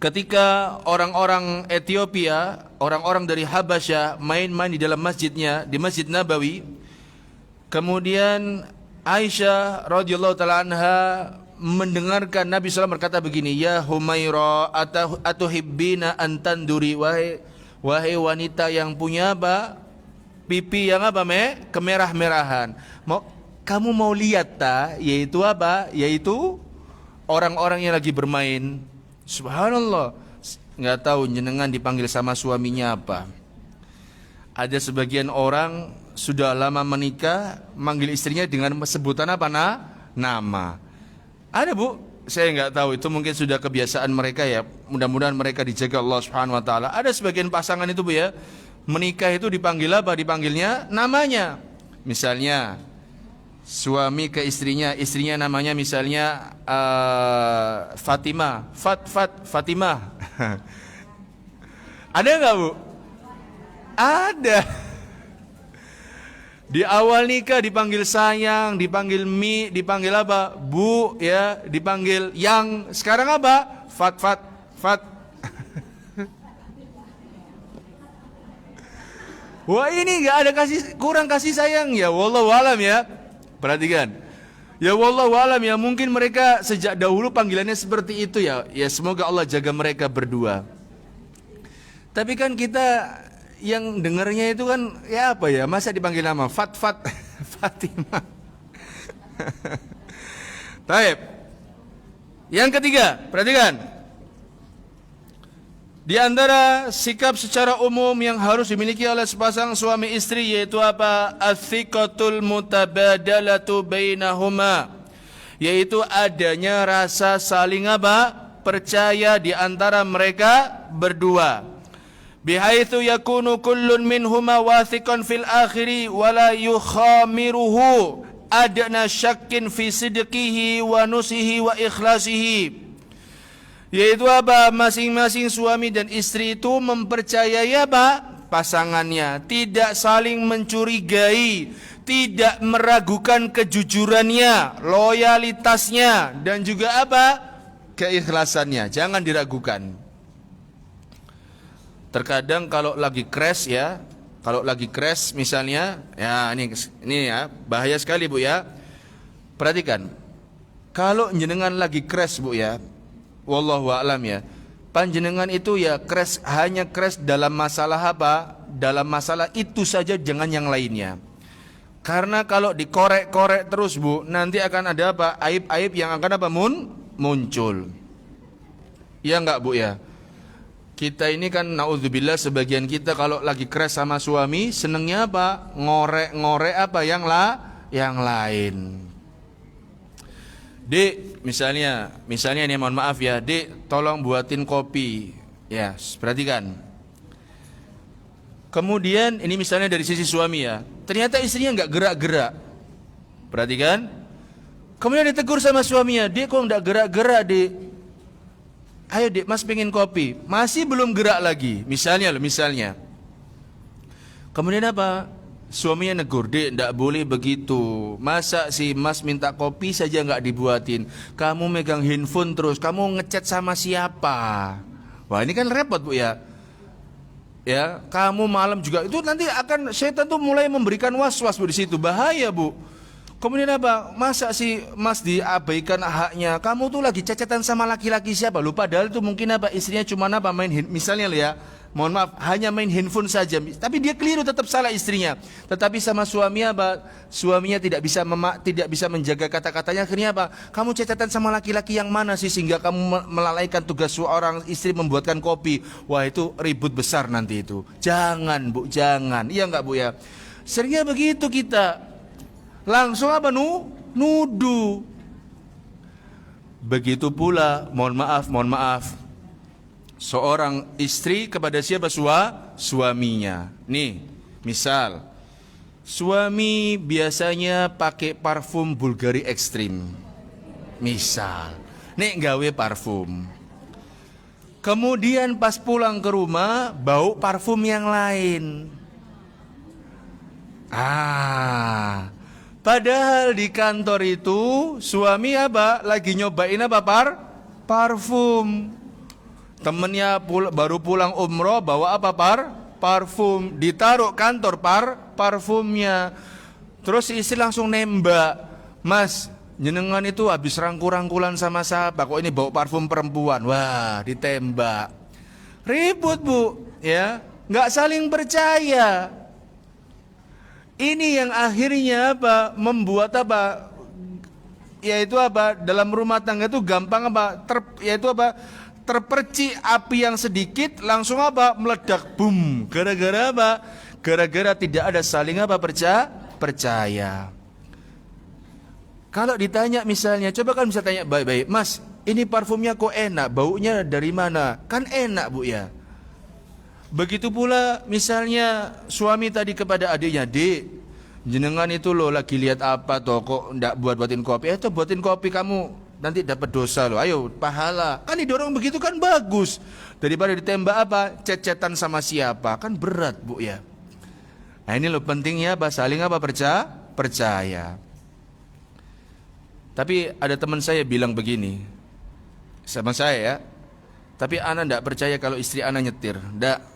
Ketika orang-orang Ethiopia, orang-orang dari Habasyah main-main di dalam masjidnya, di Masjid Nabawi, kemudian Aisyah radhiyallahu taala anha mendengarkan Nabi SAW berkata begini, ya Humaira atuhibbina antanduri, wahai wanita yang punya apa? Pipi yang apa? Kemerah-merahan. Kamu mau lihat tak? Yaitu apa? Yaitu orang-orang yang lagi bermain. Subhanallah. Nggak tahu jenengan dipanggil sama suaminya apa. Ada sebagian orang sudah lama menikah, manggil istrinya dengan sebutan apa? Nama. Ada Bu, saya nggak tahu, itu mungkin sudah kebiasaan mereka ya. Mudah-mudahan mereka dijaga Allah Subhanahu Wa Taala. Ada sebagian pasangan itu Bu ya, menikah itu dipanggil apa? Dipanggilnya namanya. Misalnya suami ke istrinya namanya misalnya Fatimah, Fatimah. Ada nggak Bu? Ada. Di awal nikah dipanggil sayang, dipanggil Mi, dipanggil apa? Bu, ya, dipanggil yang. Sekarang apa? Fat. Wah, ini enggak ada kurang kasih sayang ya. Wallahu alam ya. Perhatikan. Ya wallahu alam ya, mungkin mereka sejak dahulu panggilannya seperti itu ya. Ya semoga Allah jaga mereka berdua. Tapi kan kita yang dengarnya itu kan ya apa ya, masa dipanggil nama Fatimah. Baik. Yang ketiga, perhatikan. Di antara sikap secara umum yang harus dimiliki oleh sepasang suami istri, yaitu apa? Athiqatul mutabadalatu bainahuma, yaitu adanya rasa saling apa? Percaya di antara mereka berdua. Bihaitsu yakunu kullun minhuma wathiqan fil akhiri wala yukhamiruhu adna syakkin fi sidqihi wa nusihi wa ikhlasihi. Yaitu apa? Masing-masing suami dan istri itu mempercayai apa? Pasangannya, tidak saling mencurigai, tidak meragukan kejujurannya, loyalitasnya, dan juga apa? Keikhlasannya. Jangan diragukan. Terkadang kalau lagi crash ya, kalau lagi crash misalnya, ya ini ya bahaya sekali Bu ya. Perhatikan, kalau jenengan lagi crash Bu ya, wallahu a'lam ya, panjenengan itu ya crash, hanya crash dalam masalah apa? Dalam masalah itu saja, jangan yang lainnya. Karena kalau dikorek-korek terus Bu, nanti akan ada apa? Aib-aib yang akan apa? Muncul. Ya enggak Bu ya? Kita ini kan naudzubillah, sebagian kita kalau lagi crash sama suami senengnya apa? Ngorek-ngorek apa yang lain. Dek, misalnya ini mohon maaf ya, Dek, tolong buatin kopi. Ya, perhatikan. Kemudian ini misalnya dari sisi suami ya, ternyata istrinya enggak gerak-gerak. Perhatikan. Kemudian ditegur sama suaminya, Dek kok enggak gerak-gerak, Dek? Ayo Dek, Mas pengen kopi. Masih belum gerak lagi. Misalnya. Kemudian apa? Suaminya negur, Dek, enggak boleh begitu. Masa sih Mas minta kopi saja enggak dibuatin? Kamu megang handphone terus, kamu ngechat sama siapa? Wah, ini kan repot Bu ya. Ya, kamu malam juga itu nanti akan setan tuh mulai memberikan was-was Bu di situ. Bahaya Bu. Kemudian apa? Masa sih Mas diabaikan haknya? Kamu tuh lagi cecetan sama laki-laki siapa? Lu padahal itu mungkin apa? Istrinya cuma apa? Misalnya lo ya. Mohon maaf, hanya main handphone saja. Tapi dia keliru, tetap salah istrinya. Tetapi sama suami apa? Suaminya tidak bisa menjaga kata-katanya. Akhirnya apa? Kamu cecetan sama laki-laki yang mana sih sehingga kamu melalaikan tugas seorang istri membuatkan kopi? Wah, itu ribut besar nanti itu. Jangan Bu, jangan. Iya enggak Bu ya? Seringnya begitu kita. Langsung apa nuduh. Begitu pula, mohon maaf, seorang istri kepada siapa? Suaminya. Nih, misal suami biasanya pakai parfum Bulgari Extreme. Misal, nih gawe parfum. Kemudian pas pulang ke rumah bau parfum yang lain. Padahal di kantor itu suami apa? Lagi nyobain apa? Parfum. Temennya baru pulang umroh bawa apa? Parfum. Ditaruh kantor parfumnya. Terus istri langsung nembak. Mas, jenengan itu habis rangkul-rangkulan sama siapa? Kok ini bawa parfum perempuan? Wah, ditembak. Ribut Bu, ya. Nggak saling percaya. Ini yang akhirnya apa? Membuat apa? Yaitu apa? Dalam rumah tangga itu gampang apa? Yaitu apa? Terpercik api yang sedikit langsung apa? Meledak, boom. Gara-gara apa? Gara-gara tidak ada saling apa? Percaya. Kalau ditanya misalnya, coba kan bisa tanya baik-baik, Mas, ini parfumnya kok enak? Baunya dari mana? Kan enak Bu ya. Begitu pula misalnya suami tadi kepada adiknya, Dik, jenengan itu loh lagi lihat apa toh kok ndak buatin kopi? Itu buatin kopi kamu nanti dapat dosa loh. Ayo pahala. Kan didorong begitu kan bagus. Daripada ditembak apa? Cecetan sama siapa? Kan berat Bu ya. Nah ini loh pentingnya apa? Saling apa? Percaya. Tapi ada teman saya bilang begini sama saya ya. Tapi ana ndak percaya kalau istri ana nyetir. Ndak.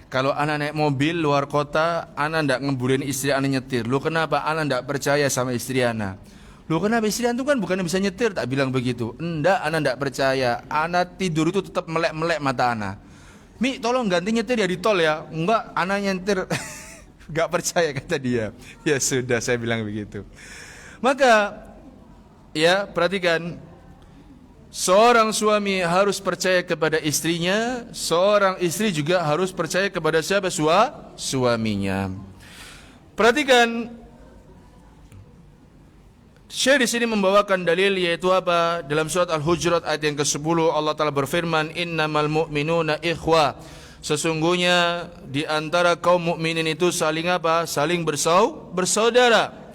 Kalau ana naik mobil luar kota, ana ndak ngebulin istri ana nyetir. Lu kenapa ana ndak percaya sama istri ana? Lu kenapa istri ana itu kan bukan bisa nyetir, tak bilang begitu. Ndak, ana ndak percaya. Ana tidur itu tetap melek-melek mata ana. Mi, tolong ganti nyetir ya di tol ya. Enggak, ana nyetir. Enggak percaya kata dia. Ya sudah, saya bilang begitu. Maka ya, perhatikan. Seorang suami harus percaya kepada istrinya, seorang istri juga harus percaya kepada siapa? Suaminya. Perhatikan, Syekh di sini membawakan dalil yaitu apa? Dalam surat Al-Hujurat ayat yang ke-10 Allah Ta'ala berfirman, innamal mu'minuna ikhwah. Sesungguhnya di antara kaum mukminin itu saling apa? Saling bersaudara.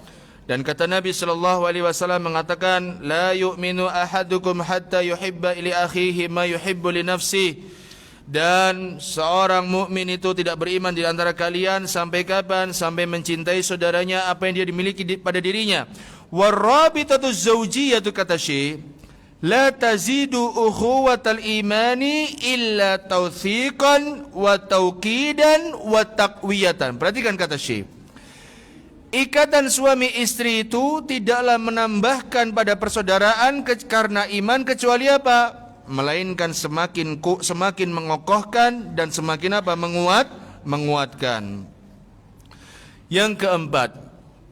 Dan kata Nabi sallallahu alaihi wasallam mengatakan, la yu'minu ahadukum hatta yuhibba li akhihi ma yuhibbu li nafsihi. Dan seorang mukmin itu tidak beriman di antara kalian sampai kapan? Sampai mencintai saudaranya apa yang dia dimiliki pada dirinya. Warabitatu zawjiyatu kata Syekh, la tazidu ukhuwatal imani illa tawthiqan wa tawqidan wa taqwiyatan. Perhatikan kata Syekh. Ikatan suami istri itu tidaklah menambahkan pada persaudaraan karena iman kecuali apa? Melainkan semakin mengokohkan dan semakin apa? Menguatkan. Yang keempat,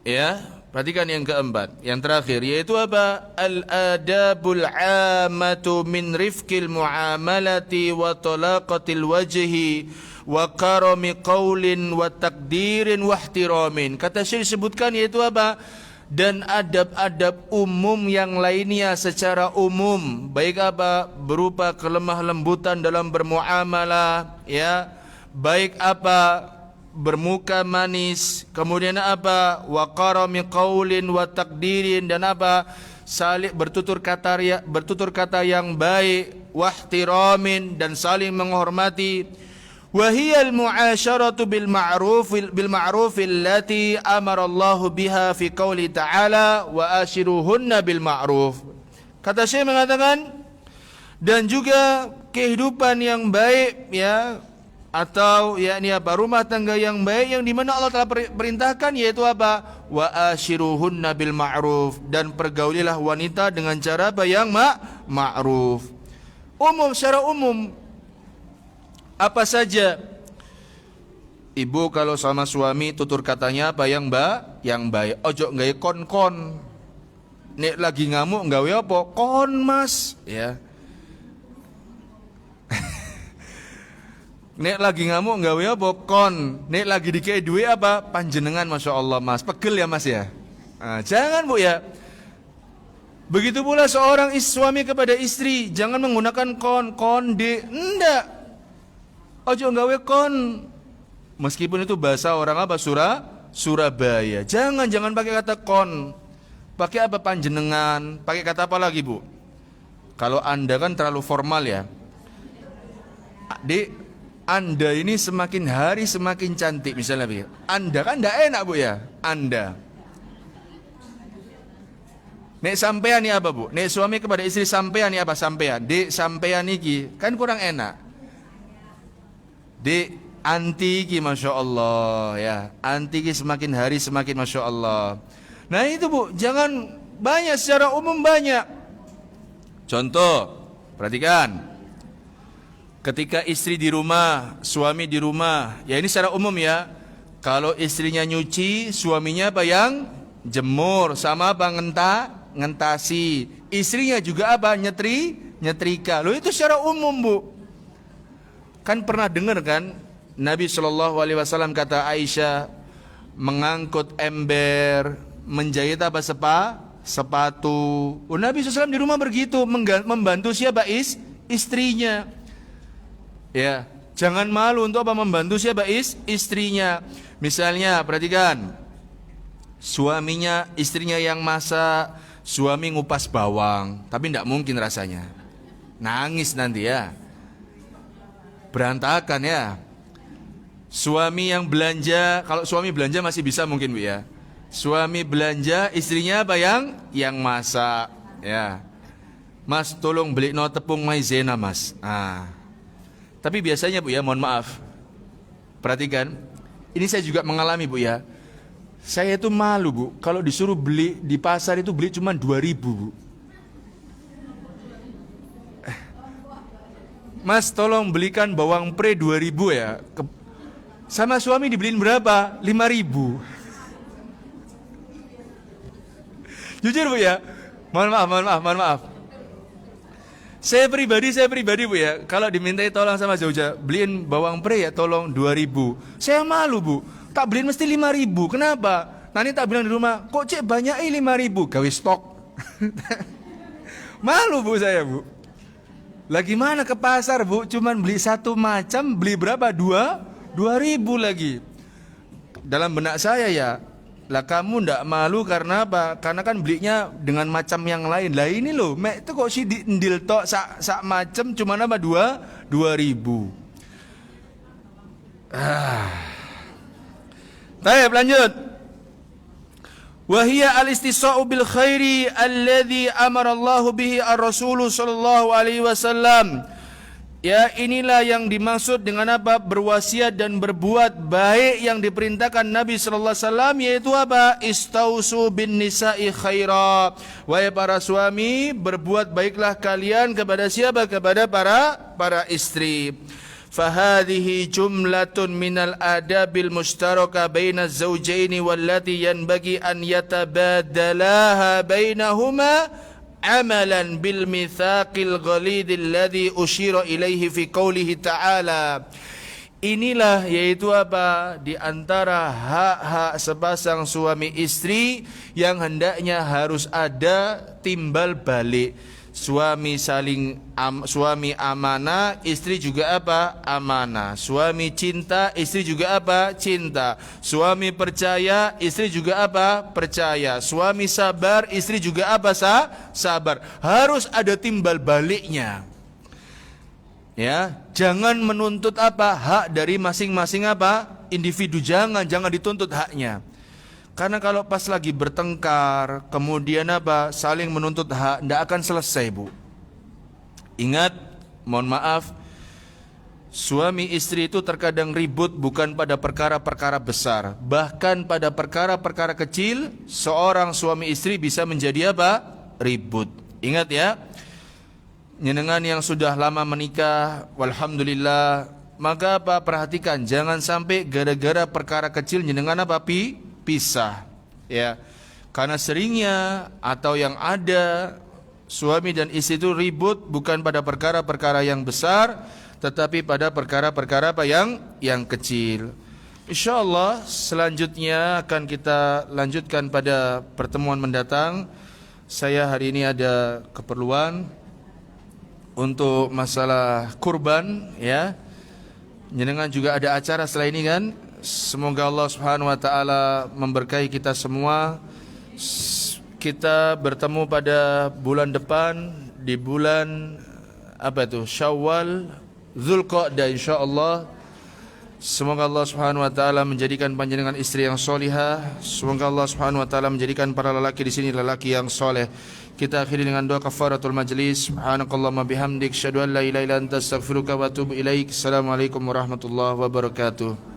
ya, perhatikan yang keempat, yang terakhir yaitu apa? Al-adabul 'ammatu min rifqil muamalati wa talaqatil wajhi wa karami qaulin wa takdirin wa ihtiramin. Kata Syekh disebutkan yaitu apa? Dan adab-adab umum yang lainnya secara umum, baik apa? Berupa kelemah lembutan dalam bermuamalah, ya. Baik apa? Bermuka manis, kemudian apa? Wa karami qaulin wa takdirin, dan apa? Saling bertutur kata yang baik, wa ihtiramin, dan saling menghormati. Wahiyal mu'asyaratu bil ma'ruf allati amara Allah biha fi qouli ta'ala wa ashiruhunna bil ma'ruf. Kata Syekh mengatakan, dan juga kehidupan yang baik, ya, atau yakni apa, rumah tangga yang baik yang dimana Allah telah perintahkan, yaitu apa, wa ashiruhunna bil ma'ruf, dan pergaulilah wanita dengan cara apa yang ma'ruf. Umum, secara umum apa saja. Ibu kalau sama suami tutur katanya apa yang baik. Ojo nggawe kon-kon. Nek lagi ngamuk nggawe apa? Kon mas, ya. Nek lagi ngamuk nggawe apa? Kon. Nek lagi dikei duit apa? Panjenengan, masya Allah mas. Pegel ya mas ya. Nah, jangan bu ya. Begitu pula seorang suami kepada istri, jangan menggunakan konde. Ndak. Ojo nggawe kon. Meskipun itu bahasa orang apa? Surabaya. Jangan pakai kata kon. Pakai apa? Panjenengan. Pakai kata apa lagi bu? Kalau anda kan terlalu formal ya. Dek, anda ini semakin hari semakin cantik misalnya begitu. Anda kan tidak enak bu ya. Anda. Nek sampean ini apa bu? Nek suami kepada istri sampean ini apa? Sampean. Dek sampean iki kan kurang enak. Dek anti iki masya Allah ya. Anti iki semakin hari semakin masya Allah. Nah itu bu, jangan banyak, secara umum banyak. Contoh, perhatikan. Ketika istri di rumah, suami di rumah, ya ini secara umum ya. Kalau istrinya nyuci, suaminya apa yang jemur, sama apa ngentasi. Istrinya juga apa? Nyetrika. Loh itu secara umum bu. Kan pernah dengar kan Nabi SAW kata Aisyah, mengangkut ember, menjahit apa sepatu. Oh, Nabi SAW di rumah begitu, membantu siapa? Istrinya. Ya, jangan malu untuk apa? Membantu siapa? Istrinya. Misalnya, perhatikan, suaminya, istrinya yang masak, suami ngupas bawang, tapi tidak mungkin rasanya. Nangis nanti ya. Berantakan ya. Suami yang belanja, kalau suami belanja masih bisa mungkin bu ya. Suami belanja, istrinya apa yang masak ya. Mas tolong beli no tepung maizena mas. Tapi biasanya bu ya, mohon maaf, perhatikan, ini saya juga mengalami bu ya. Saya itu malu bu, kalau disuruh beli di pasar itu beli cuma 2.000 bu. Mas tolong belikan bawang pre 2.000 ya. Sama suami dibeliin berapa? 5.000. Jujur bu ya, mohon maaf. Saya pribadi bu ya, kalau dimintai tolong sama Zauja, beliin bawang pre ya tolong 2.000. Saya malu bu, tak beliin mesti 5.000. Kenapa? Nanti tak bilang di rumah, kok cek banyak 5.000, gawe stok. Malu bu saya bu. Lagi mana ke pasar bu, cuman beli satu macam, beli berapa? 2.000 lagi. Dalam benak saya ya, lah kamu ndak malu karena apa? Karena kan belinya dengan macam yang lain. Lah ini loh, mek itu kok si diendil tok sak macam cuma apa 2.000. Baik, lanjut. Wahia al-istisa'u bil khairi alladhi amara Allah bihi ar-Rasul sallallahu alaihi wasallam. Ya, inilah yang dimaksud dengan apa? Berwasiat dan berbuat baik yang diperintahkan Nabi sallallahu alaihi wasallam, yaitu apa? Istausu bin nisa'i khaira. Wahai para suami, berbuat baiklah kalian kepada siapa? Kepada para istri. Fahadhihi jumlatun minal adabil mustaraka baina az-zawjaini wallati yanbaghi an yatabadalaha bainahuma amalan bil mitsaqil ghalidil ladzi usyira ilaihi fi qoulihi ta'ala. Inilah yaitu apa? Di antara hak-hak sepasang suami istri yang hendaknya harus ada timbal balik. Suami suami amanah, istri juga apa? Amanah. Suami cinta, istri juga apa? Cinta. Suami percaya, istri juga apa? Percaya. Suami sabar, istri juga apa? Sabar. Harus ada timbal baliknya. Ya, jangan menuntut apa? Hak dari masing-masing apa? Individu. Jangan dituntut haknya. Karena kalau pas lagi bertengkar, kemudian apa? Saling menuntut hak, tidak akan selesai bu. Ingat, mohon maaf, suami istri itu terkadang ribut bukan pada perkara-perkara besar, bahkan pada perkara-perkara kecil seorang suami istri bisa menjadi apa? Ribut. Ingat ya, jenengan yang sudah lama menikah, walhamdulillah, maka apa? Perhatikan, jangan sampai gara-gara perkara kecil jenengan apa? Pisah. Ya, karena seringnya atau yang ada suami dan istri itu ribut bukan pada perkara-perkara yang besar, tetapi pada perkara-perkara apa yang kecil. InsyaAllah selanjutnya akan kita lanjutkan pada pertemuan mendatang. Saya hari ini ada keperluan untuk masalah kurban, ya. Jenengan juga ada acara setelah ini kan. Semoga Allah Subhanahu wa taala memberkahi kita semua. Kita bertemu pada bulan depan di bulan apa itu? Syawal, Dzulqa'dah insyaallah. Semoga Allah Subhanahu wa taala menjadikan panjenengan istri yang solihah. Semoga Allah Subhanahu wa taala menjadikan para lelaki di sini lelaki yang soleh. Kita akhiri dengan doa kafaratul majlis. Subhanakallahumma bihamdik, asyhadu an la ilaha illa anta, astaghfiruka wa atubu ilaik. Assalamualaikum warahmatullahi wabarakatuh.